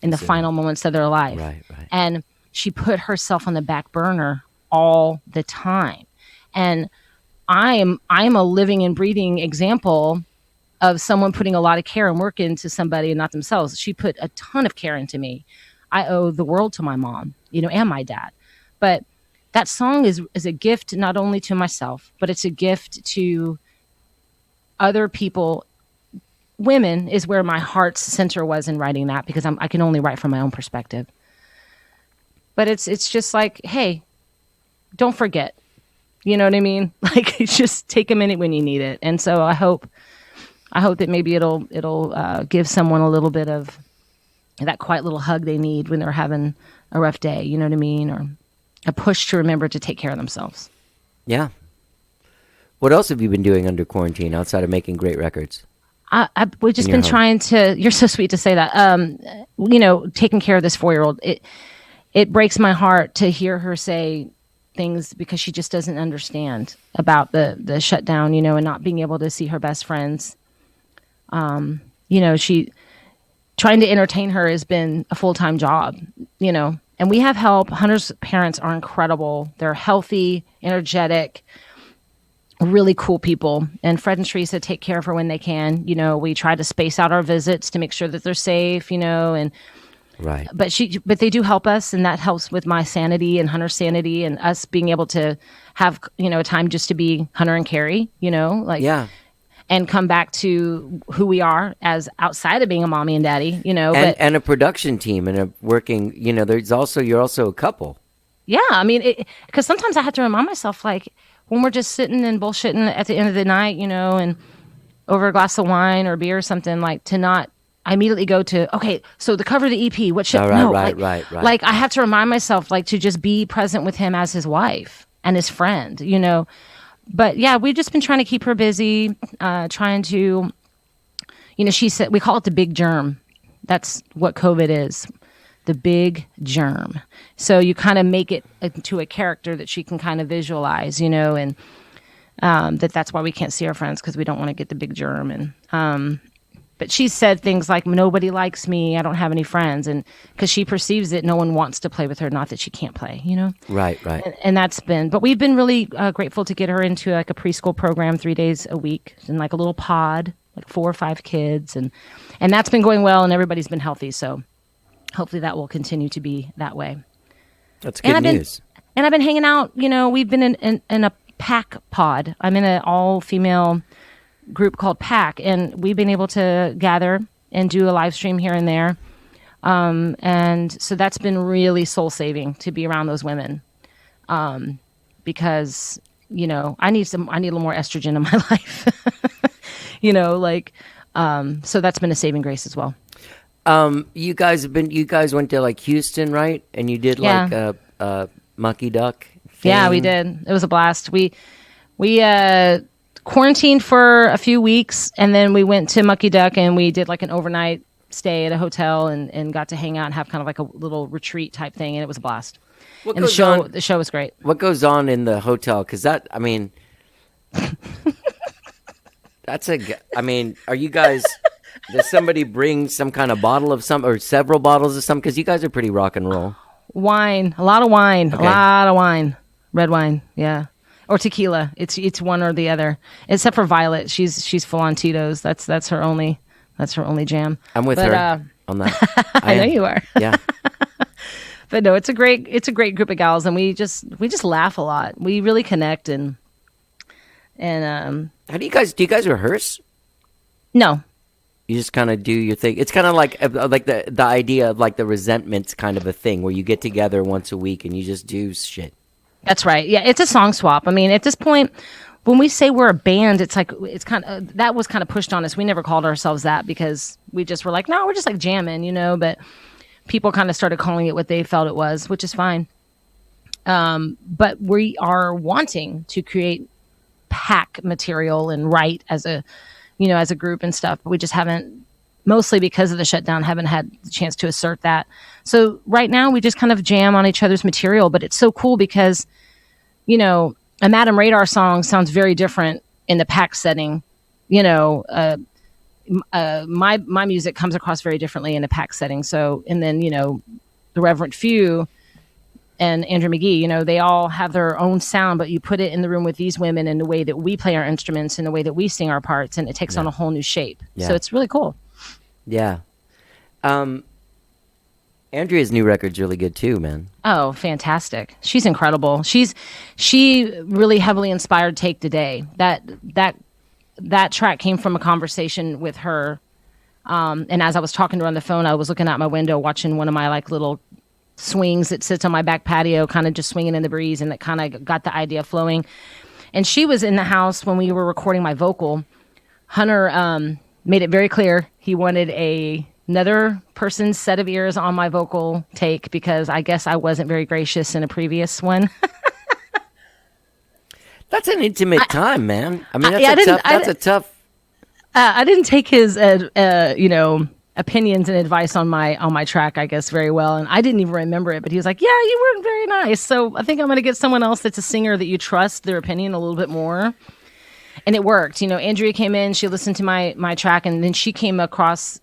in the final moments of their life. Right. And she put herself on the back burner all the time. And I'm a living and breathing example of someone putting a lot of care and work into somebody and not themselves. She put a ton of care into me. I owe the world to my mom, and my dad. But that song is a gift not only to myself, but it's a gift to other people. Women is where my heart's center was in writing that, because I can only write from my own perspective. But it's just like, hey, don't forget. You know what I mean? Like, just take a minute when you need it. And so I hope that maybe it'll give someone a little bit of that quiet little hug they need when they're having a rough day. You know what I mean? Or a push to remember to take care of themselves. Yeah. What else have you been doing under quarantine outside of making great records? We've just been trying to. You're so sweet to say that. Taking care of this 4-year-old. It breaks my heart to hear her say things, because she just doesn't understand about the shutdown, and not being able to see her best friends. She trying to entertain her has been a full-time job, and we have help. Hunter's parents are incredible. They're healthy, energetic, really cool people. And Fred and Teresa take care of her when they can. You know, we try to space out our visits to make sure that they're safe, you know, and Right. but they do help us, and that helps with my sanity and Hunter's sanity and us being able to have, you know, time just to be Hunter and Cari, you know, like, Yeah. and come back to who we are as outside of being a mommy and daddy, you know, And a production team and a working, you know, you're also a couple. yeah, I mean, because sometimes I have to remind myself, like, when we're just sitting and bullshitting at the end of the night, you know, and over a glass of wine or beer or something, like, to not I immediately go to, okay, so the cover of the EP, what should, Oh, right, no, right. Like, I have to remind myself, like, to just be present with him as his wife and his friend, you know. But yeah, we've just been trying to keep her busy, trying to, you know, she said, we call it the big germ. That's what COVID is, the big germ. So you kind of make it into a character that she can kind of visualize, you know, and that's why we can't see our friends, because we don't want to get the big germ. And but she said things like, nobody likes me, I don't have any friends, and because she perceives that no one wants to play with her, not that she can't play, you know. Right. And that's been, but we've been really grateful to get her into like a preschool program 3 days a week in like a little pod, like 4 or 5 kids, and that's been going well, and everybody's been healthy, so hopefully that will continue to be that way. That's good news. And I've been hanging out, you know, we've been in a pack pod. I'm in an all-female group called Pack, and we've been able to gather and do a live stream here and there. And so that's been really soul-saving to be around those women. Because, you know, I need a little more estrogen in my life, you know, like, so that's been a saving grace as well. You guys went to like Houston, right? And you did like a Mucky Duck thing. Yeah, we did. It was a blast. We quarantined for a few weeks, and then we went to Mucky Duck, and we did like an overnight stay at a hotel, and got to hang out and have kind of like a little retreat type thing, and it was a blast. And the show was great. What goes on in the hotel? Because that, I mean, are you guys? Does somebody bring some kind of bottle of some or several bottles of some? Because you guys are pretty rock and roll. Wine, a lot of wine, Okay. a lot of wine, red wine, yeah, or tequila. It's one or the other, except for Violet. She's full on Tito's. That's her only jam. I'm with her on that. I know you are. Yeah. But no, it's a great group of gals, and we just laugh a lot. We really connect, and How do you guys rehearse? no. You just kind of do your thing. It's kind of like the idea of like the resentments kind of a thing where you get together once a week and you just do shit. That's right. Yeah, it's a song swap. I mean, at this point, when we say we're a band, it's like it's kind of that was kind of pushed on us. We never called ourselves that because we just were like, no, we're just like jamming, you know. But people kind of started calling it what they felt it was, which is fine. But we are wanting to create pack material and write as a group and stuff. But we just haven't, mostly because of the shutdown, haven't had the chance to assert that. So right now we just kind of jam on each other's material, but it's so cool because, you know, a Madame Radar song sounds very different in the pack setting. You know, my music comes across very differently in a pack setting. So, and then, you know, the Reverend Few and Andrew McGee, you know, they all have their own sound, but you put it in the room with these women in the way that we play our instruments and the way that we sing our parts, and it takes on a whole new shape. Yeah. So it's really cool. Yeah. Andrea's new record's really good too, man. Oh, fantastic. She's incredible. She really heavily inspired Take Today. That track came from a conversation with her. And as I was talking to her on the phone, I was looking out my window watching one of my like little swings that sits on my back patio, kind of just swinging in the breeze, and that kind of got the idea flowing. And she was in the house when we were recording my vocal. Hunter made it very clear he wanted another person's set of ears on my vocal take because I guess I wasn't very gracious in a previous one. That's an intimate time, man. I mean, I didn't take his opinions and advice on my track, I guess, very well, and I didn't even remember it. But he was like, "Yeah, you weren't very nice." So I think I'm going to get someone else that's a singer that you trust their opinion a little bit more. And it worked. You know, Andrea came in, she listened to my track, and then she came across.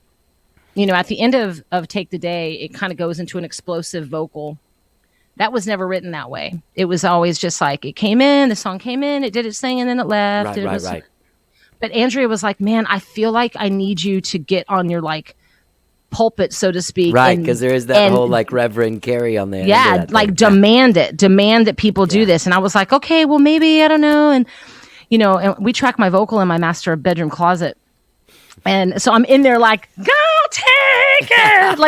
You know, at the end of Take the Day, it kind of goes into an explosive vocal that was never written that way. It was always just like, it came in, the song came in, it did its thing, and then it left. Right. But Andrea was like, man, I feel like I need you to get on your like pulpit, so to speak. Right, because there is that whole like Reverend Cari on there. Yeah, like demand that people do this. And I was like, okay, well, maybe, I don't know. And, and we track my vocal in my master bedroom closet. And so I'm in there like, go take it,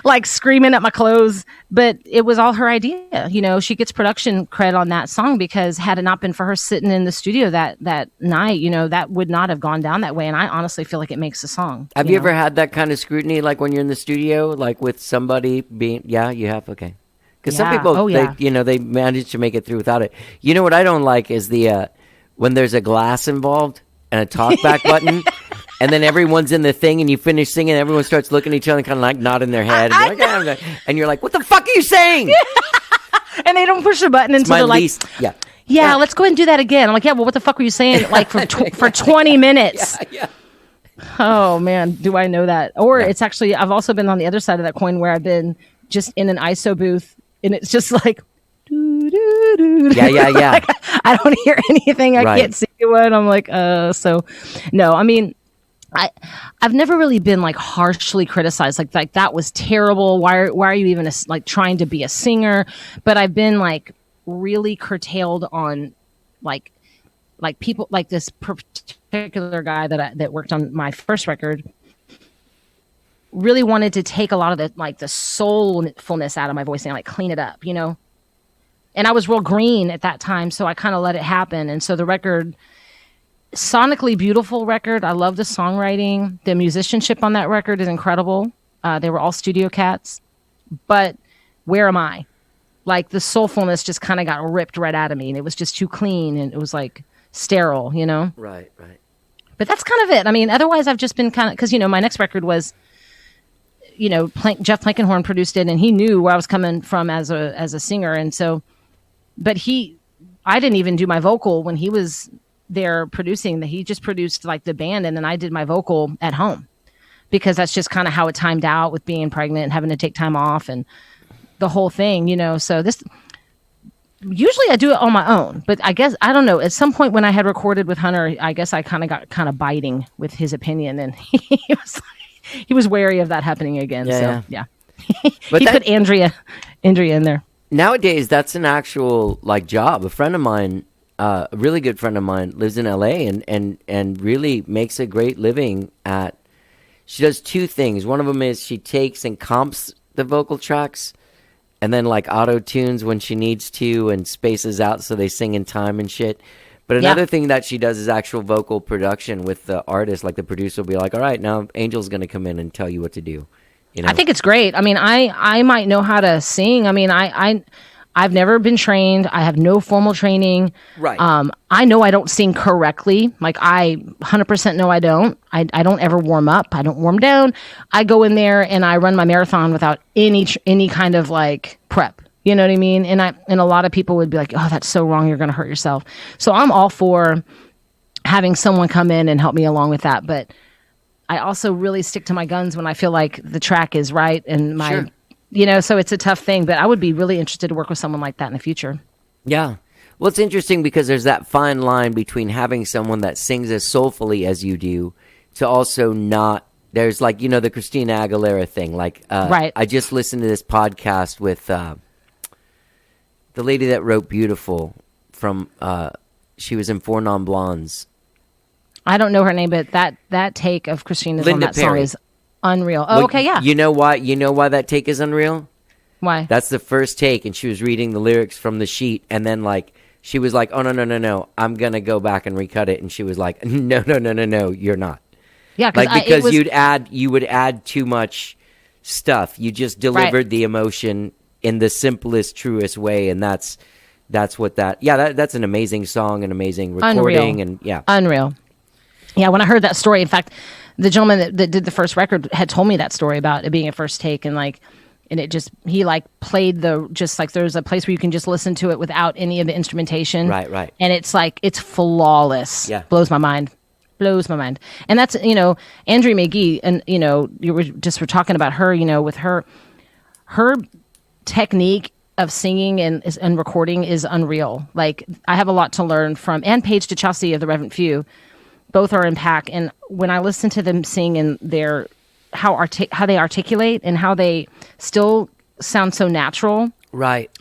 like screaming at my clothes. But it was all her idea. She gets production credit on that song because had it not been for her sitting in the studio that night, that would not have gone down that way. And I honestly feel like it makes a song. Have you ever had that kind of scrutiny, like when you're in the studio, like with somebody being? Yeah, you have. Okay, because some people, they manage to make it through without it. You know what I don't like is the when there's a glass involved and a talkback button. And then everyone's in the thing, and you finish singing, and everyone starts looking at each other and kind of like nodding their head. And you're like, what the fuck are you saying? And they don't push the button until they're like, yeah, let's go ahead and do that again. I'm like, yeah, well, what the fuck were you saying? Like for 20 minutes. Yeah. Oh, man, do I know that? Or it's actually, I've also been on the other side of that coin where I've been just in an ISO booth, and it's just like, Yeah. Like, I don't hear anything. I can't see what. I'm like, so no, I mean, I've never really been like harshly criticized. Like that was terrible. Why are you even like trying to be a singer? But I've been like really curtailed on like people like this particular guy that worked on my first record really wanted to take a lot of the soulfulness out of my voice and like clean it up, And I was real green at that time, so I kind of let it happen. And so the record, sonically beautiful record. I love the songwriting. The musicianship on that record is incredible. They were all studio cats. But where am I? Like the soulfulness just kind of got ripped right out of me, and it was just too clean, and it was like sterile, Right. But that's kind of it. I mean, otherwise I've just been kind of, because my next record was, Jeff Plankenhorn produced it, and he knew where I was coming from as a singer, and so, but I didn't even do my vocal when he was there producing. That he just produced like the band, and then I did my vocal at home because that's just kind of how it timed out with being pregnant and having to take time off and the whole thing, so this usually I do it on my own, but I guess I don't know, at some point when I had recorded with Hunter, I guess I kind of got biting with his opinion, and he was wary of that happening again. Yeah. But he put Andrea in there. Nowadays that's an actual like job. A friend of mine, a really good friend of mine, lives in LA and really makes a great living at. She does two things. One of them is she takes and comps the vocal tracks, and then like auto tunes when she needs to, and spaces out so they sing in time and shit. But another thing that she does is actual vocal production with the artist. Like the producer will be like, "All right, now Angel's going to come in and tell you what to do." I think it's great. I mean, I might know how to sing. I mean, I've never been trained. I have no formal training. Right. I know I don't sing correctly. Like I 100% know I don't. I don't ever warm up. I don't warm down. I go in there and I run my marathon without any kind of like prep. You know what I mean? And a lot of people would be like, "Oh, that's so wrong. You're going to hurt yourself." So I'm all for having someone come in and help me along with that. But I also really stick to my guns when I feel like the track is right and my. Sure. So it's a tough thing, but I would be really interested to work with someone like that in the future. Yeah. Well, it's interesting because there's that fine line between having someone that sings as soulfully as you do to also not, there's like, the Christina Aguilera thing. Like, right. I just listened to this podcast with the lady that wrote Beautiful from, she was in Four Non Blondes. I don't know her name, but that take of Christina's Linda on that Perry. song is unreal. Oh, well, okay, yeah. You know why that take is unreal? Why? That's the first take, and she was reading the lyrics from the sheet, and then like she was like, "Oh no, I'm gonna go back and recut it," and she was like, "No, you're not." Yeah, because you would add too much stuff. You just delivered the emotion in the simplest, truest way, and that's what that. Yeah, that's an amazing song, an amazing recording, and unreal. Yeah, when I heard that story, in fact, the gentleman that did the first record had told me that story about it being a first take, and it just, he like played there's a place where you can just listen to it without any of the instrumentation. Right. And it's like, it's flawless. Yeah. Blows my mind. And that's, Andrea McGee, and, we're talking about her, with her technique of singing and recording is unreal. Like, I have a lot to learn from, and Paige DeChaussee of the Reverend Few, both are in Pack. And when I listen to them sing and their how they articulate and how they still sound so natural, Right.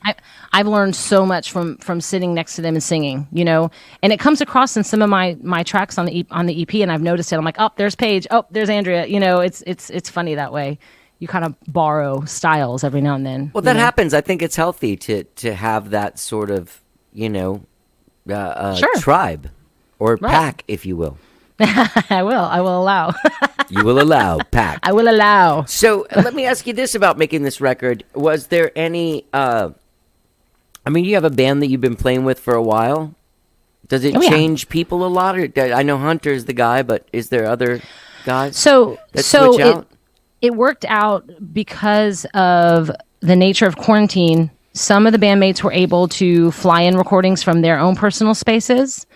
I've learned so much from sitting next to them and singing, you know, and it comes across in some of my tracks on the EP, and I've noticed it. I'm like, oh, there's Paige, oh, there's Andrea. You know, it's funny that way. You kind of borrow styles every now and then. Well, that happens. I think it's healthy to have that sort of, you know, Sure. tribe or Right. pack, if you will. I will allow. You will allow pack. I will allow. So let me ask you this about making this record. Was there any, I mean, you have a band that you've been playing with for a while. Does it Oh, yeah. change people a lot? Or I know Hunter's the guy, but is there other guys So that switch out? it worked out because of the nature of quarantine. Some of the bandmates were able to fly in recordings from their own personal spaces.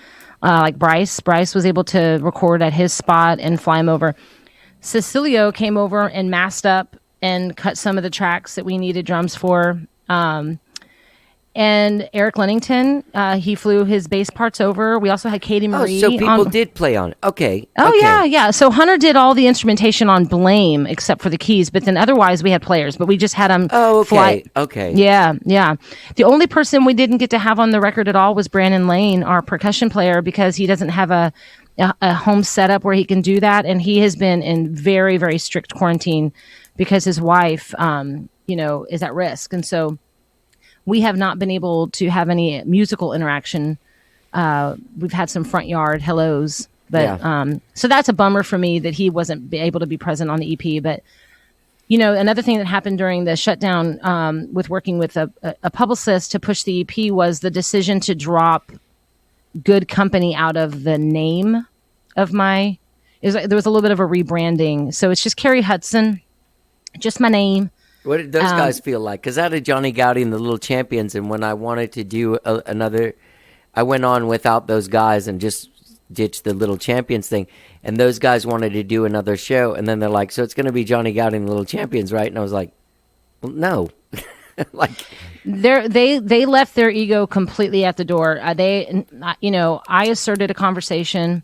Like Bryce was able to record at his spot and fly him over. Cecilio came over and masked up and cut some of the tracks that we needed drums for. And Eric Lennington, he flew his bass parts over. We also had Katie Oh, Marie. so people did play on it. Okay. Oh, okay. yeah. So Hunter did all the instrumentation on Blame except for the keys, but then otherwise we had players, but we just had them Oh, okay. fly. Okay. Yeah. The only person we didn't get to have on the record at all was Brandon Lane, our percussion player, because he doesn't have a home setup where he can do that. And he has been in very, very strict quarantine because his wife, is at risk. And so we have not been able to have any musical interaction. We've had some front yard hellos, but so that's a bummer for me that he wasn't able to be present on the EP. But another thing that happened during the shutdown with working with a publicist to push the EP was the decision to drop Good Company out of the name of there was a little bit of a rebranding, so it's just Cari Hutson, just my name. What did those guys feel like? Because I had a Johnny Gowdy and the Little Champions, and when I wanted to do another, I went on without those guys and just ditched the Little Champions thing. And those guys wanted to do another show, and then they're like, "So it's going to be Johnny Gowdy and the Little Champions, right?" And I was like, well, "No." They left their ego completely at the door. I asserted a conversation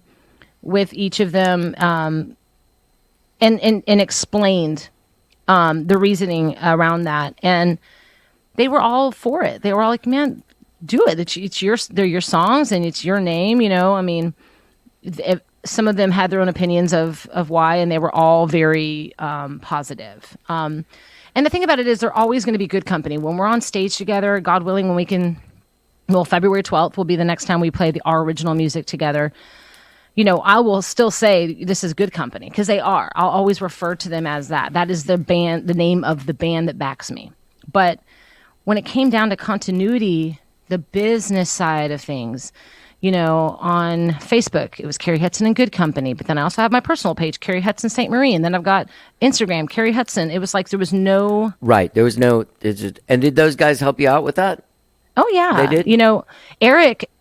with each of them and explained the reasoning around that, and they were all for it. They were all like, "Man, do it. They're your songs, and it's your name." I mean, some of them had their own opinions of why, and they were all very positive. And the thing about it is, they're always going to be Good Company when we're on stage together. God willing, when we can. Well, February 12th will be the next time we play our original music together. I will still say this is Good Company because they are. I'll always refer to them as that. That is the band, the name of the band that backs me. But when it came down to continuity, the business side of things, on Facebook, it was Cari Hutson and Good Company. But then I also have my personal page, Cari Hutson St. Marie. And then I've got Instagram, Cari Hutson. It was like there was no... Right. There was no... And did those guys help you out with that? Oh, yeah. They did?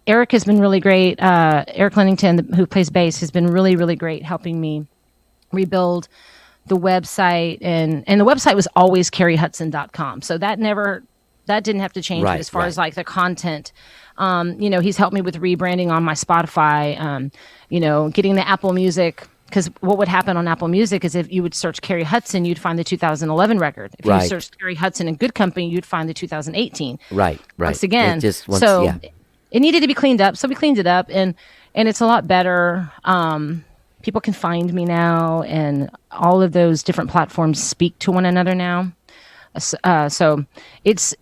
Eric has been really great. Eric Lennington, who plays bass, has been really, really great helping me rebuild the website. And the website was always carihutson.com. So that didn't have to change. Right, But as far right. as like the content, he's helped me with rebranding on my Spotify, getting the Apple Music. Because what would happen on Apple Music is if you would search Cari Hutson, you'd find the 2011 record. If Right. you searched Cari Hutson and Good Company, you'd find the 2018. Right. Once again. Yeah. It needed to be cleaned up, so we cleaned it up, and it's a lot better. People can find me now, and all of those different platforms speak to one another now. So it's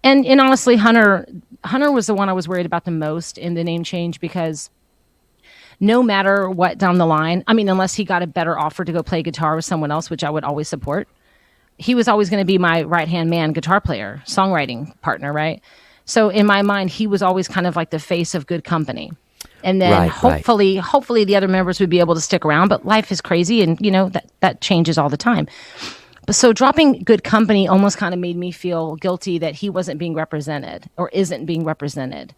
and honestly, Hunter was the one I was worried about the most in the name change because no matter what down the line, I mean, unless he got a better offer to go play guitar with someone else, which I would always support, he was always going to be my right-hand man, guitar player, songwriting partner, right? So in my mind, he was always kind of like the face of Good Company. And then hopefully the other members would be able to stick around, but life is crazy and that changes all the time. But so dropping Good Company almost kind of made me feel guilty that he wasn't being represented or isn't being represented.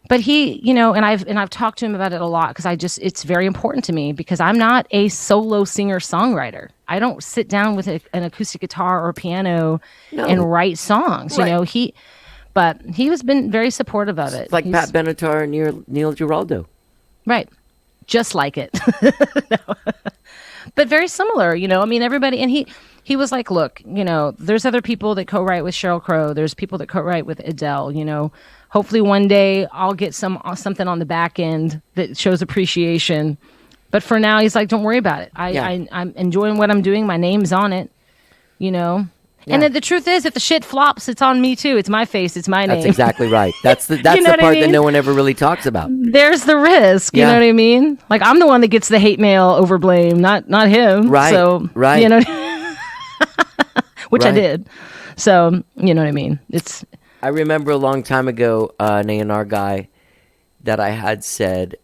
But he, you know, and I've talked to him about it a lot because it's very important to me because I'm not a solo singer songwriter. I don't sit down with an acoustic guitar or piano and write songs. Right. You know, but he has been very supportive of it. It's like Pat Benatar and Neil Giraldo. Right. Just like it. No. But very similar, you know, I mean, everybody, and he was like, look, you know, there's other people that co-write with Sheryl Crow. There's people that co-write with Adele, you know. Hopefully one day I'll get something on the back end that shows appreciation. But for now, he's like, don't worry about it. I'm enjoying what I'm doing. My name's on it, you know. Yeah. And the truth is, if the shit flops, it's on me too. It's my face. It's my name. That's exactly right. That's the part that no one ever really talks about. There's the risk. You know what I mean? Like I'm the one that gets the hate mail over blame, not him. Right. So right. You know, which I did. So you know what I mean? I remember a long time ago, an A&R guy that I had said,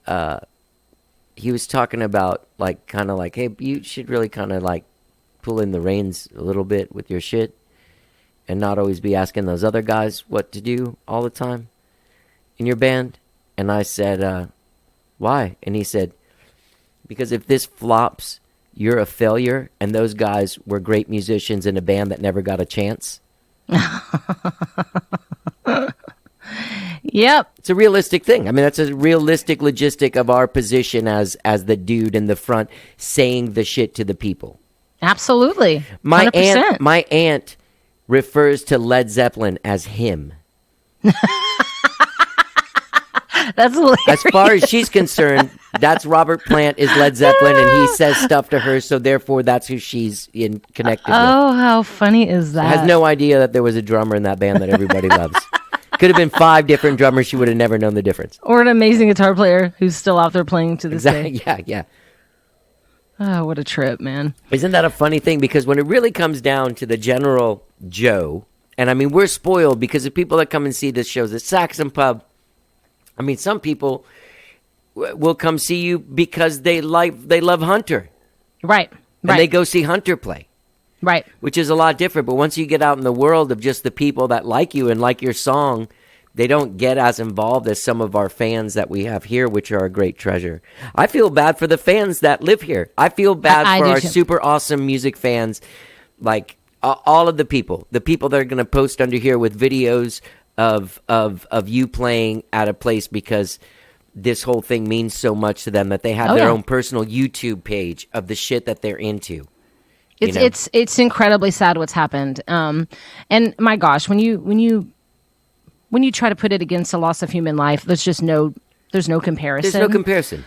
he was talking about like kind of like, hey, you should really kind of like pull in the reins a little bit with your shit and not always be asking those other guys what to do all the time in your band. And I said, why? And he said, because if this flops, you're a failure and those guys were great musicians in a band that never got a chance. Yep. It's a realistic thing. I mean, that's a realistic logistic of our position as the dude in the front saying the shit to the people. Absolutely. 100%. My aunt refers to Led Zeppelin as him. That's hilarious. As far as she's concerned, that's Robert Plant is Led Zeppelin, and he says stuff to her, so therefore that's who she's connected with. Oh, how funny is that? Has no idea that there was a drummer in that band that everybody loves. Could have been 5 different drummers. She would have never known the difference. Or an amazing guitar player who's still out there playing to this day. Yeah. Oh, what a trip, man. Isn't that a funny thing? Because when it really comes down to the general Joe, and I mean, we're spoiled because the people that come and see this shows at Saxon Pub, I mean, some people will come see you because they love Hunter. Right. And they go see Hunter play. Right. Which is a lot different. But once you get out in the world of just the people that like you and like your song, they don't get as involved as some of our fans that we have here, which are a great treasure. I feel bad for the fans that live here. I feel bad for our super awesome music fans, like all of the people that are going to post under here with videos of you playing at a place because this whole thing means so much to them that they have their own personal YouTube page of the shit that they're into. It's incredibly sad what's happened. And my gosh, when you try to put it against the loss of human life, there's no comparison. There's no comparison.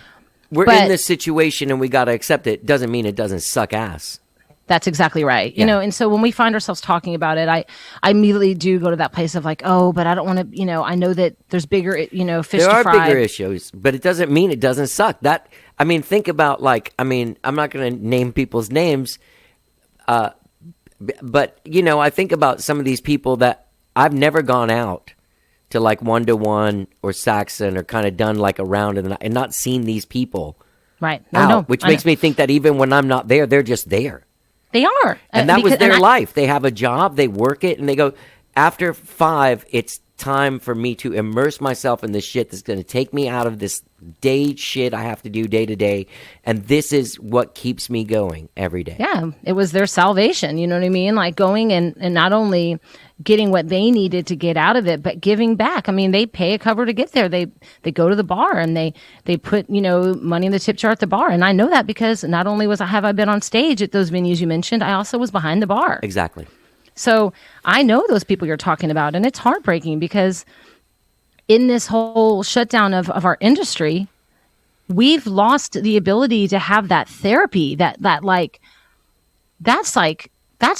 We're in this situation and we got to accept it. Doesn't mean it doesn't suck ass. That's exactly right. Yeah. You know, and so when we find ourselves talking about it, I immediately do go to that place of like, oh, but I don't want to, I know that there's bigger, fish to fry. There are bigger issues, but it doesn't mean it doesn't suck. Think about I'm not going to name people's names, but, I think about some of these people that I've never gone out to like 1-to-1 or Saxon or kind of done like a round and not seen these people right which makes me think that even when I'm not there, they're just there. They are. And that was their life. They have a job, they work it, and they go, after 5, it's time for me to immerse myself in this shit that's going to take me out of this day shit I have to do day to day. And this is what keeps me going every day. Yeah, it was their salvation. You know what I mean? Like going and not only getting what they needed to get out of it, but giving back. I mean, they pay a cover to get there. They go to the bar and they put, money in the tip jar at the bar. And I know that because not only have I been on stage at those venues you mentioned, I also was behind the bar. Exactly. So I know those people you're talking about, and it's heartbreaking because in this whole shutdown of our industry, we've lost the ability to have that therapy that's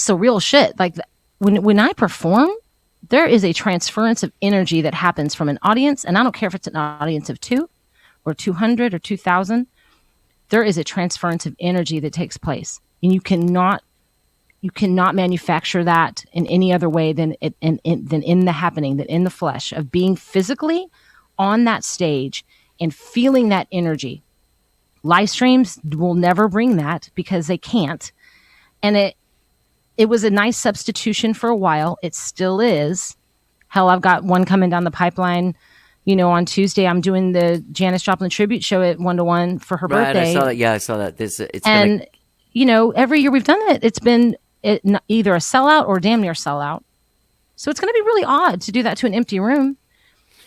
the real shit. Like when I perform, there is a transference of energy that happens from an audience, and I don't care if it's an audience of 2 or 200 or 2,000. There is a transference of energy that takes place, and you cannot manufacture that in any other way than in the happening, than in the flesh of being physically on that stage and feeling that energy. Live streams will never bring that because they can't. And it was a nice substitution for a while. It still is. Hell, I've got one coming down the pipeline, On Tuesday, I'm doing the Janis Joplin tribute show at 1-to-1 for her birthday. I saw that. Yeah, I saw that. Every year we've done it, it's been either a sellout or damn near sellout. So it's going to be really odd to do that to an empty room.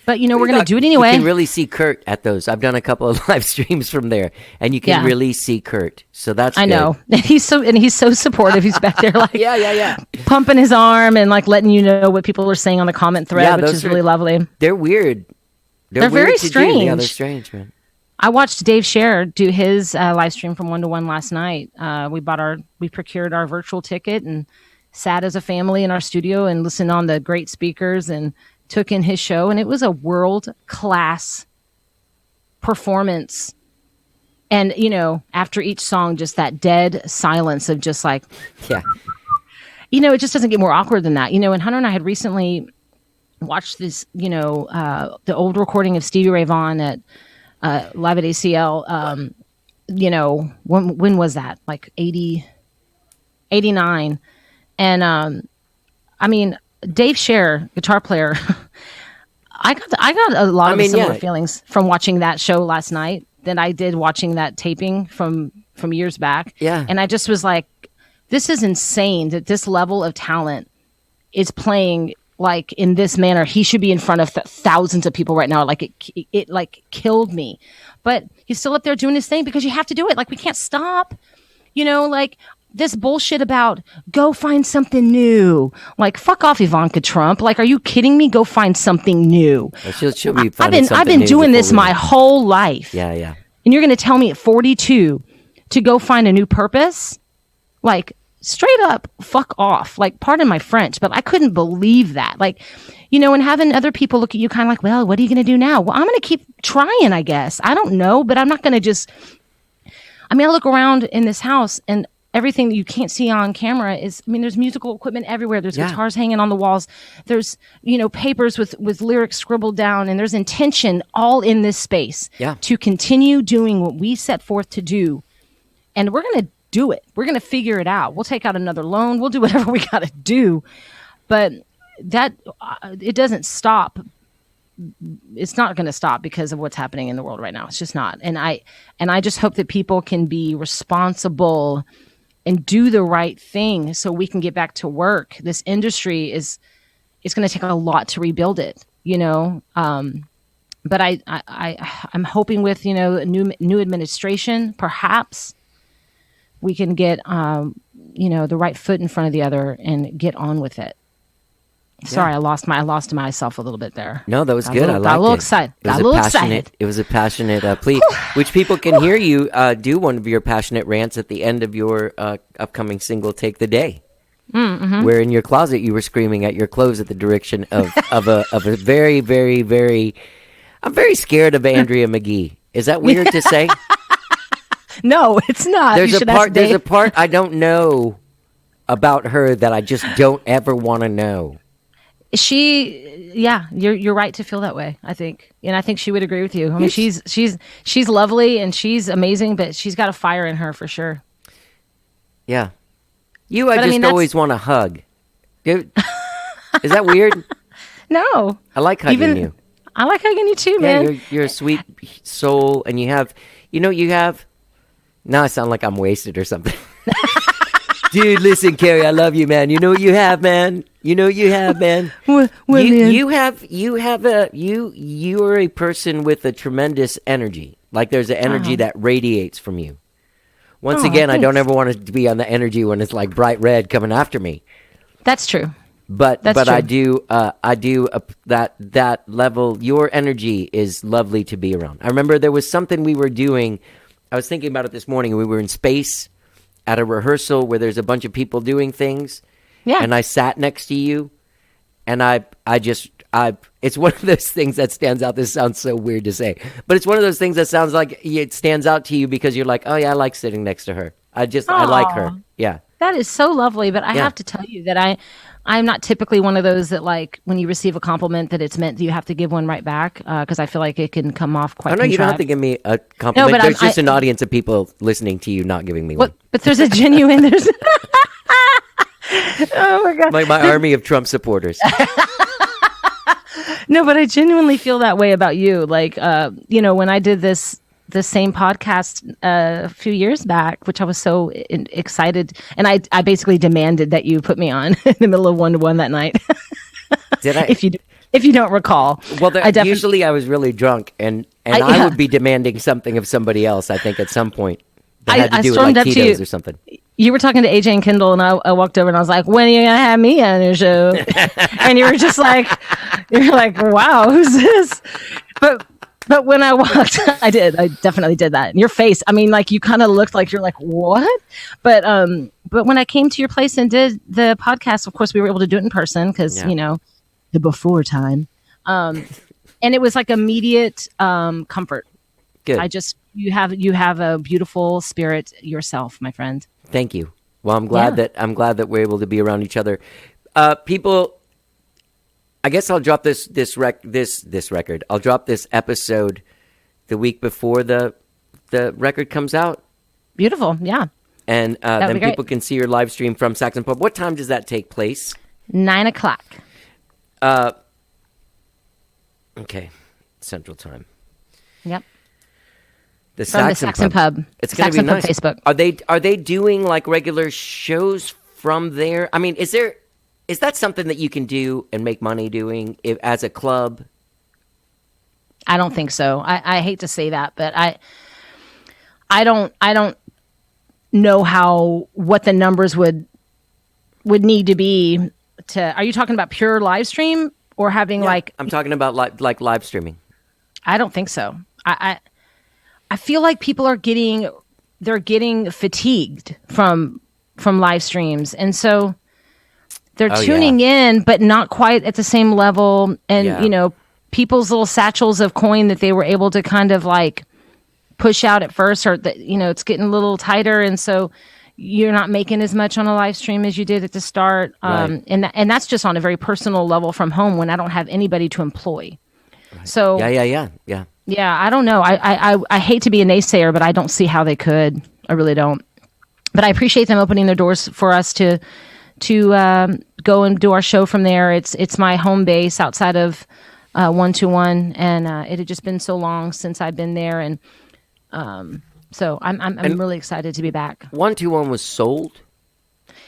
But, we're going to do it anyway. You can really see Kurt at those. I've done a couple of live streams from there, and you can really see Kurt. So that's good. I know. He's so supportive. He's back there like yeah. pumping his arm and like letting you know what people are saying on the comment thread, which is really lovely. They're weird. They're weird very to strange. do. Yeah, they're strange, man. I watched Dave Scher do his live stream from 1-to-1 last night. We procured our virtual ticket and sat as a family in our studio and listened on the great speakers and took in his show. And it was a world-class performance. And, after each song, just that dead silence of just like, yeah, it just doesn't get more awkward than that. And Hunter and I had recently watched this, the old recording of Stevie Ray Vaughan at live at ACL. When was that? Like 80, 89. And Dave Scher, guitar player, I got a lot of similar feelings from watching that show last night than I did watching that taping from years back. Yeah. And I just was like, this is insane that this level of talent is playing like in this manner. He should be in front of thousands of people right now. Like it like killed me, but he's still up there doing his thing because you have to do it. Like we can't stop, like this bullshit about go find something new. Like fuck off, Ivanka Trump. Like, are you kidding me? Go find something new. She'll be I've been doing this my whole life. Yeah, yeah. And you're going to tell me at 42 to go find a new purpose? Like straight up fuck off. Like, pardon my French, but I couldn't believe that. Like, and having other people look at you kind of like, well, what are you going to do now? Well, I'm going to keep trying, I guess. I don't know, but I'm not going to just, I look around in this house and everything that you can't see on camera is, there's musical equipment everywhere. There's guitars hanging on the walls. There's, papers with lyrics scribbled down, and there's intention all in this space to continue doing what we set forth to do. And we're going to do it. We're going to figure it out. We'll take out another loan. We'll do whatever we got to do. But that it doesn't stop. It's not going to stop because of what's happening in the world right now. It's just not. And I just hope that people can be responsible and do the right thing so we can get back to work. This industry it's going to take a lot to rebuild it, but I'm hoping with, a new administration, perhaps we can get, the right foot in front of the other and get on with it. Sorry, I lost myself a little bit there. No, that was good. I liked it. Got a little excited. It was a passionate plea, which people can hear you do one of your passionate rants at the end of your upcoming single, "Take the Day," where in your closet you were screaming at your clothes at the direction of a very, very, very. I'm very scared of Andrea McGee. Is that weird to say? No, it's not. There's a part I don't know about her that I just don't ever want to know. You're right to feel that way, I think. And I think she would agree with you. She's lovely and she's amazing, but she's got a fire in her for sure. Yeah. I always want to hug. Dude, is that weird? No. I like hugging you. I like hugging you too, man. Yeah, you're a sweet soul, and you have. Now I sound like I'm wasted or something. Dude, listen, Cari, I love you, man. You know what you have, man. You are a person with a tremendous energy. Like there's an energy that radiates from you. Once again, thanks. I don't ever want it to be on the energy when it's like bright red coming after me. That's true. But true. I do that level. Your energy is lovely to be around. I remember there was something we were doing. I was thinking about it this morning. We were in space at a rehearsal where there's a bunch of people doing things. Yeah. And I sat next to you, and it's one of those things that stands out. This sounds so weird to say, but it's one of those things that sounds like it stands out to you because you're like, oh yeah, I like sitting next to her. I like her. Yeah. That is so lovely. But I have to tell you that I'm not typically one of those that, like, when you receive a compliment that it's meant that you have to give one right back, because I feel like it can come off quite contrived. You don't have to give me a compliment. No, there's just an audience of people listening to you not giving me one. But there's a genuine... Oh, my God. My army of Trump supporters. No, but I genuinely feel that way about you. Like, when I did the same podcast a few years back, which I was so excited, and I basically demanded that you put me on in the middle of 1-to-1 that night. Did I? If you don't recall. Well, usually I was really drunk, and I would be demanding something of somebody else, I think, at some point. That had to do with like Tito's or something. You were talking to AJ and Kendall, and I walked over and I was like, "When are you gonna have me on your show?" And you were just like, "You're like, wow, who's this?" But when I walked, I definitely did that. And your face, I mean, like you kind of looked like you're like, "What?" But when I came to your place and did the podcast, of course, we were able to do it in person because the before time, and it was like immediate comfort. Good. You have a beautiful spirit yourself, my friend. Thank you. Well, I'm glad that we're able to be around each other. People, I guess I'll drop this record. I'll drop this episode the week before the record comes out. Beautiful, yeah. And then people can see your live stream from Saxon Pub. What time does that take place? 9:00. Okay, Central Time. Yep. The From Saxon the Saxon Pub. It's going to be nice. Facebook. Are they doing like regular shows from there? I mean, is that something that you can do and make money doing as a club? I don't think so. I hate to say that, but I don't know what the numbers would need to be to. Are you talking about pure live stream or having I'm talking about like live streaming. I don't think so. I feel like people are getting fatigued from live streams, and so they're tuning in, but not quite at the same level. And people's little satchels of coin that they were able to kind of like push out at first, or that it's getting a little tighter, and so you're not making as much on a live stream as you did at the start. Right. And that's just on a very personal level from home when I don't have anybody to employ. Right. So yeah, I don't know. I hate to be a naysayer, but I don't see how they could. I really don't. But I appreciate them opening their doors for us to go and do our show from there. It's my home base outside of 1-to-1, and it had just been so long since I've been there, and so I'm really excited to be back. 1-to-1 was sold.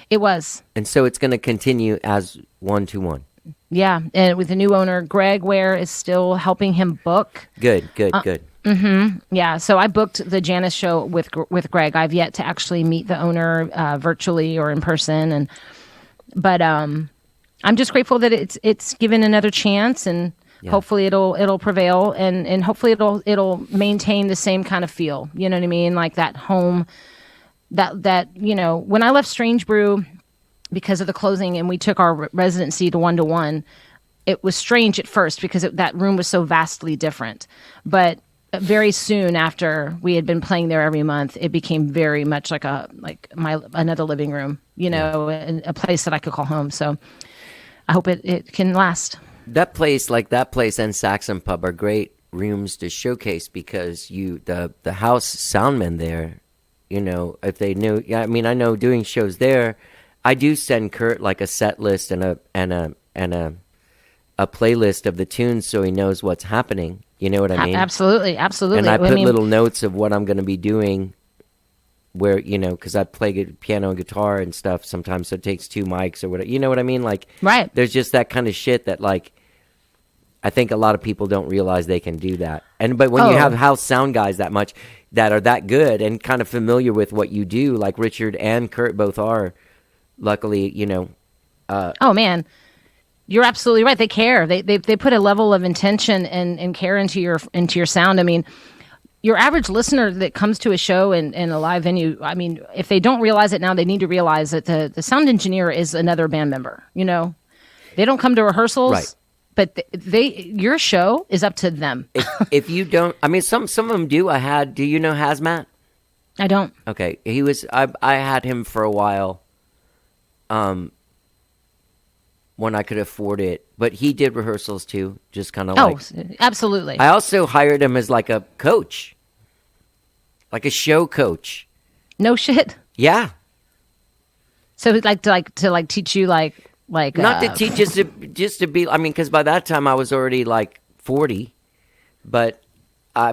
It was, and so it's going to continue as 1-to-1. Yeah, and with the new owner, Greg Ware is still helping him book. Good. Mm-hmm. Yeah, so I booked the Janice show with Greg. I've yet to actually meet the owner virtually or in person, but I'm just grateful that it's given another chance, and hopefully it'll prevail, and hopefully it'll maintain the same kind of feel. You know what I mean? Like that home, that when I left Strange Brew, because of the closing, and we took our residency to 1-to-1, it was strange at first because that room was so vastly different. But very soon after we had been playing there every month, it became very much like another living room, a place that I could call home. So I hope it can last. That place and Saxon Pub are great rooms to showcase because the house soundmen there, if they knew, I mean, I know doing shows there, I do send Kurt like a set list and a playlist of the tunes so he knows what's happening. You know what I mean? Absolutely. And I put little notes of what I'm going to be doing where, because I play piano and guitar and stuff sometimes, so it takes 2 mics or whatever. You know what I mean? Like, right. There's just that kind of shit that, like, I think a lot of people don't realize they can do that. But when you have house sound guys that much that are that good and kind of familiar with what you do, like Richard and Kurt both are, luckily, oh man, you're absolutely right. They care. They put a level of intention and care into your sound. I mean, your average listener that comes to a show in a live venue, I mean, if they don't realize it now, they need to realize that the sound engineer is another band member. They don't come to rehearsals, right? But your show is up to them. If you don't, I mean, some of them do. Do you know Hazmat? I don't. Okay, I had him for a while. When I could afford it, but he did rehearsals too, just kind of absolutely. I also hired him as like a coach, like a show coach. No shit. Yeah. So he'd like to teach you like Like Not to teach, just to be. I mean, because by that time I was already like 40, but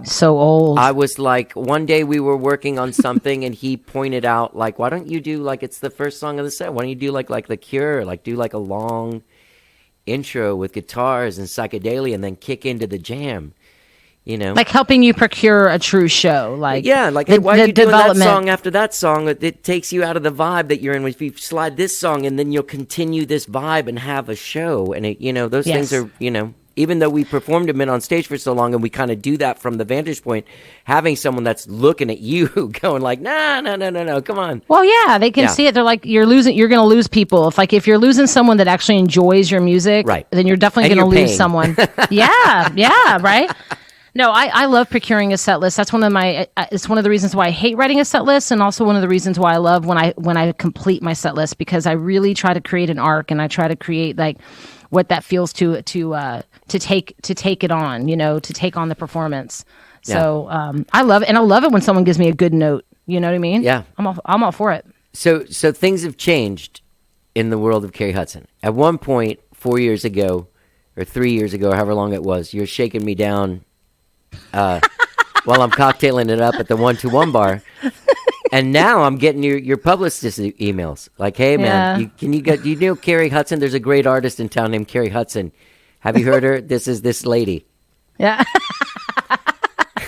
so old. I was like, one day we were working on something, and he pointed out, like, why don't you do like it's the first song of the set? Why don't you do like The Cure, like do like a long intro with guitars and psychedelia, and then kick into the jam. You know, like helping you procure a true show. Like hey, why are you doing that song after that song? It takes you out of the vibe that you're in. If you slide this song, and then you'll continue this vibe and have a show. And those things are, even though we performed them on stage for so long, and we kind of do that from the vantage point, having someone that's looking at you, going like, no, come on. Well, yeah, they can see it. They're like, you're going to lose people. If you're losing someone that actually enjoys your music, right, then you're definitely going to lose someone. yeah, right. No, I love procuring a set list. That's it's one of the reasons why I hate writing a set list, and also one of the reasons why I love when I complete my set list, because I really try to create an arc, and I try to create like what that feels to take it on, to take on the performance. Yeah. So I love it when someone gives me a good note. You know what I mean? Yeah, I'm all for it. So things have changed in the world of Cari Hutson. At one point, 4 years ago, or 3 years ago, however long it was, you're shaking me down while I'm cocktailing it up at the 121 bar, and now I'm getting your publicist emails like, "Hey man, you know Cari Hutson? There's a great artist in town named Cari Hutson. Have you heard her? This is this lady." Yeah.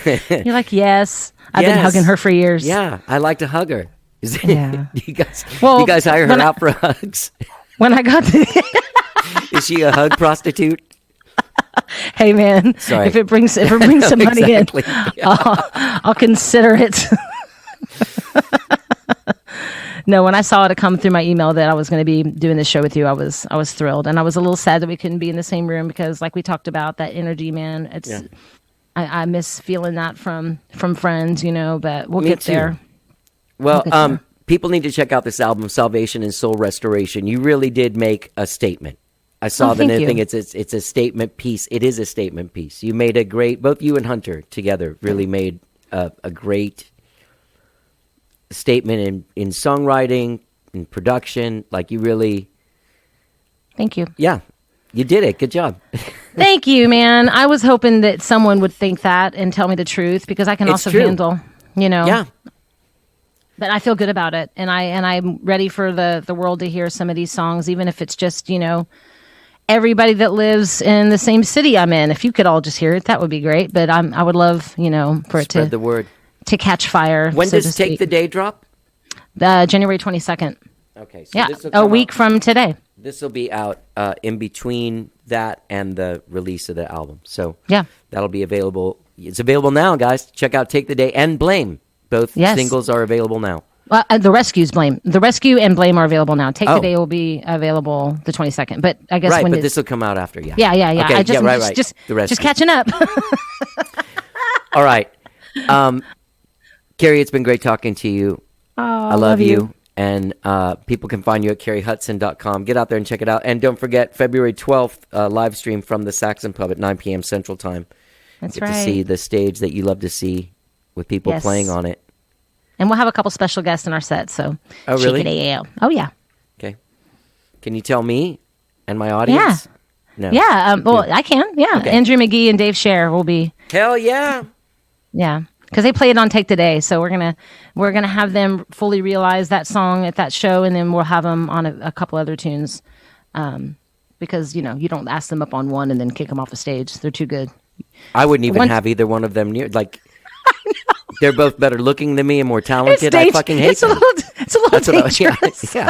You're like, yes, I've been hugging her for years. Yeah, I like to hug her. Yeah. you guys hire her out for hugs? When I got Is she a hug prostitute? Hey man, sorry. If it brings some money in, I'll consider it. No, when I saw it come through my email that I was going to be doing this show with you, I was thrilled, and I was a little sad that we couldn't be in the same room, because, like we talked about, that energy, man. I miss feeling that from friends, but we'll get there. Well, people need to check out this album, Salvation and Soul Restoration. You really did make a statement. I saw the thing. It's a statement piece. It is a statement piece. You made a great, both you and Hunter together really made a great statement in songwriting, in production. Like, you really. Thank you. Yeah, you did it. Good job. Thank you, man. I was hoping that someone would think that and tell me the truth, because I can also handle, Yeah. But I feel good about it, and I'm ready for the world to hear some of these songs, even if it's just, everybody that lives in the same city I'm in. If you could all just hear it, that would be great. But I would love, for it Spread the word to catch fire. When does Take the Day drop? January 22nd. Okay, so yeah, a week from today. This will be out in between that and the release of the album. So yeah, that'll be available. It's available now, guys. Check out Take the Day and Blame. Both singles are available now. Well, the Rescue and Blame are available now. Take the Day will be available the 22nd. But I guess but this will come out after. Yeah. Okay, I just, just catching up. All right. Cari, it's been great talking to you. Oh, I love you. And people can find you at carihutson.com. Get out there and check it out. And don't forget, February 12th, live stream from the Saxon Pub at 9 p.m. Central Time. That's Get to see the stage that you love to see with people playing on it. And we'll have a couple special guests in our set. So, oh, really? Oh, yeah. Okay. Can you tell me and my audience? Yeah. No. Yeah. Well, I can. Yeah. Okay. Andrew McGee and Dave Scher will be. Hell yeah. Yeah. Because they play it on Take the Day, so we're gonna have them fully realize that song at that show, and then we'll have them on a couple other tunes, because you don't ask them up on one and then kick them off the stage. They're too good. I wouldn't even have either one of them near. Like, they're both better looking than me and more talented. I fucking hate them. It's a little dangerous. Yeah.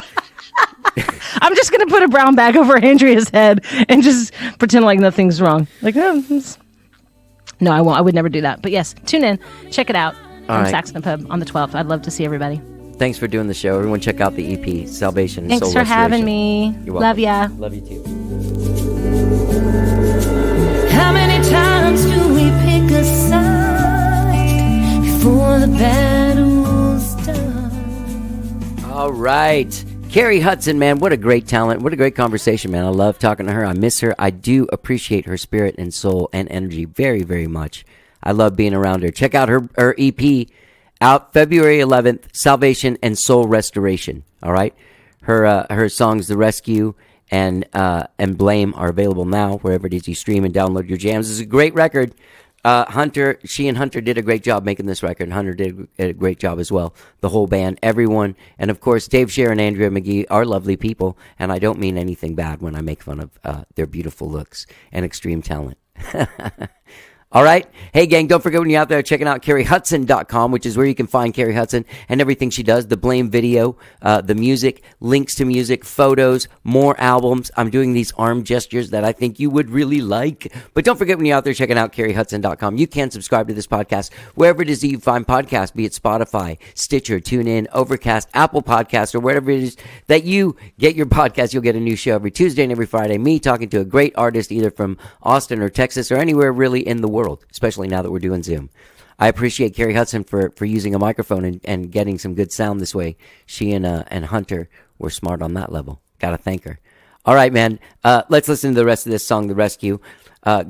I'm just gonna put a brown bag over Andrea's head and just pretend like nothing's wrong. Like, no, I won't. I would never do that. But yes, tune in, check it out on Saxon Pub on the 12th. I'd love to see everybody. Thanks for doing the show. Everyone, check out the EP, Salvation. Thanks for having me. You're welcome. Love ya. Love you too. How many times do we pick a side before the battle's done? All right. Cari Hutson, man, what a great talent. What a great conversation, man. I love talking to her. I miss her. I do appreciate her spirit and soul and energy very, very much. I love being around her. Check out her EP out February 11th, Salvation and Soul Restoration. All right. Her songs, The Rescue and Blame are available now wherever it is you stream and download your jams. It's a great record. Hunter did a great job making this record. Hunter did a great job as well. The whole band, everyone, and of course Dave Scher and Andrea McGee are lovely people, and I don't mean anything bad when I make fun of their beautiful looks and extreme talent. All right. Hey, gang, don't forget when you're out there checking out CariHutson.com, which is where you can find Cari Hutson and everything she does, the Blame video, the music, links to music, photos, more albums. I'm doing these arm gestures that I think you would really like. But don't forget when you're out there checking out CariHutson.com, you can subscribe to this podcast wherever it is that you find podcasts, be it Spotify, Stitcher, TuneIn, Overcast, Apple Podcasts, or wherever it is that you get your podcast. You'll get a new show every Tuesday and every Friday. Me talking to a great artist either from Austin or Texas or anywhere really in the world, especially now that we're doing Zoom. I appreciate Cari Hutson for using a microphone and getting some good sound this way. She and Hunter were smart on that level. Gotta thank her. All right, man. Let's listen to the rest of this song, The Rescue.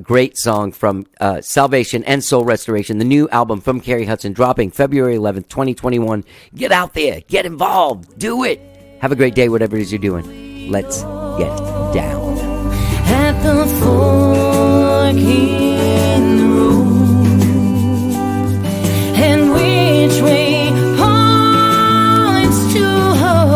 Great song from Salvation and Soul Restoration, the new album from Cari Hutson, dropping February 11th, 2021. Get out there. Get involved. Do it. Have a great day, whatever it is you're doing. Let's get down. At the fork in the road, and which way points to home.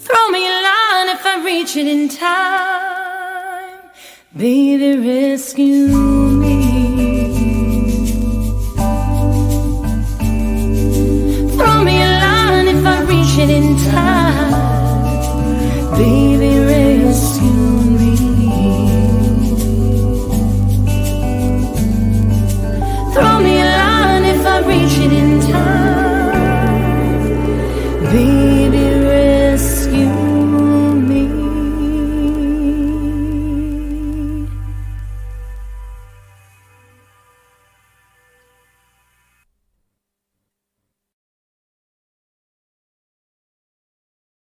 Throw me a line if I reach it in time. Baby, rescue me. Throw me a line if I reach it in time. Baby, rescue me. Throw me a line if I reach it in time. Baby,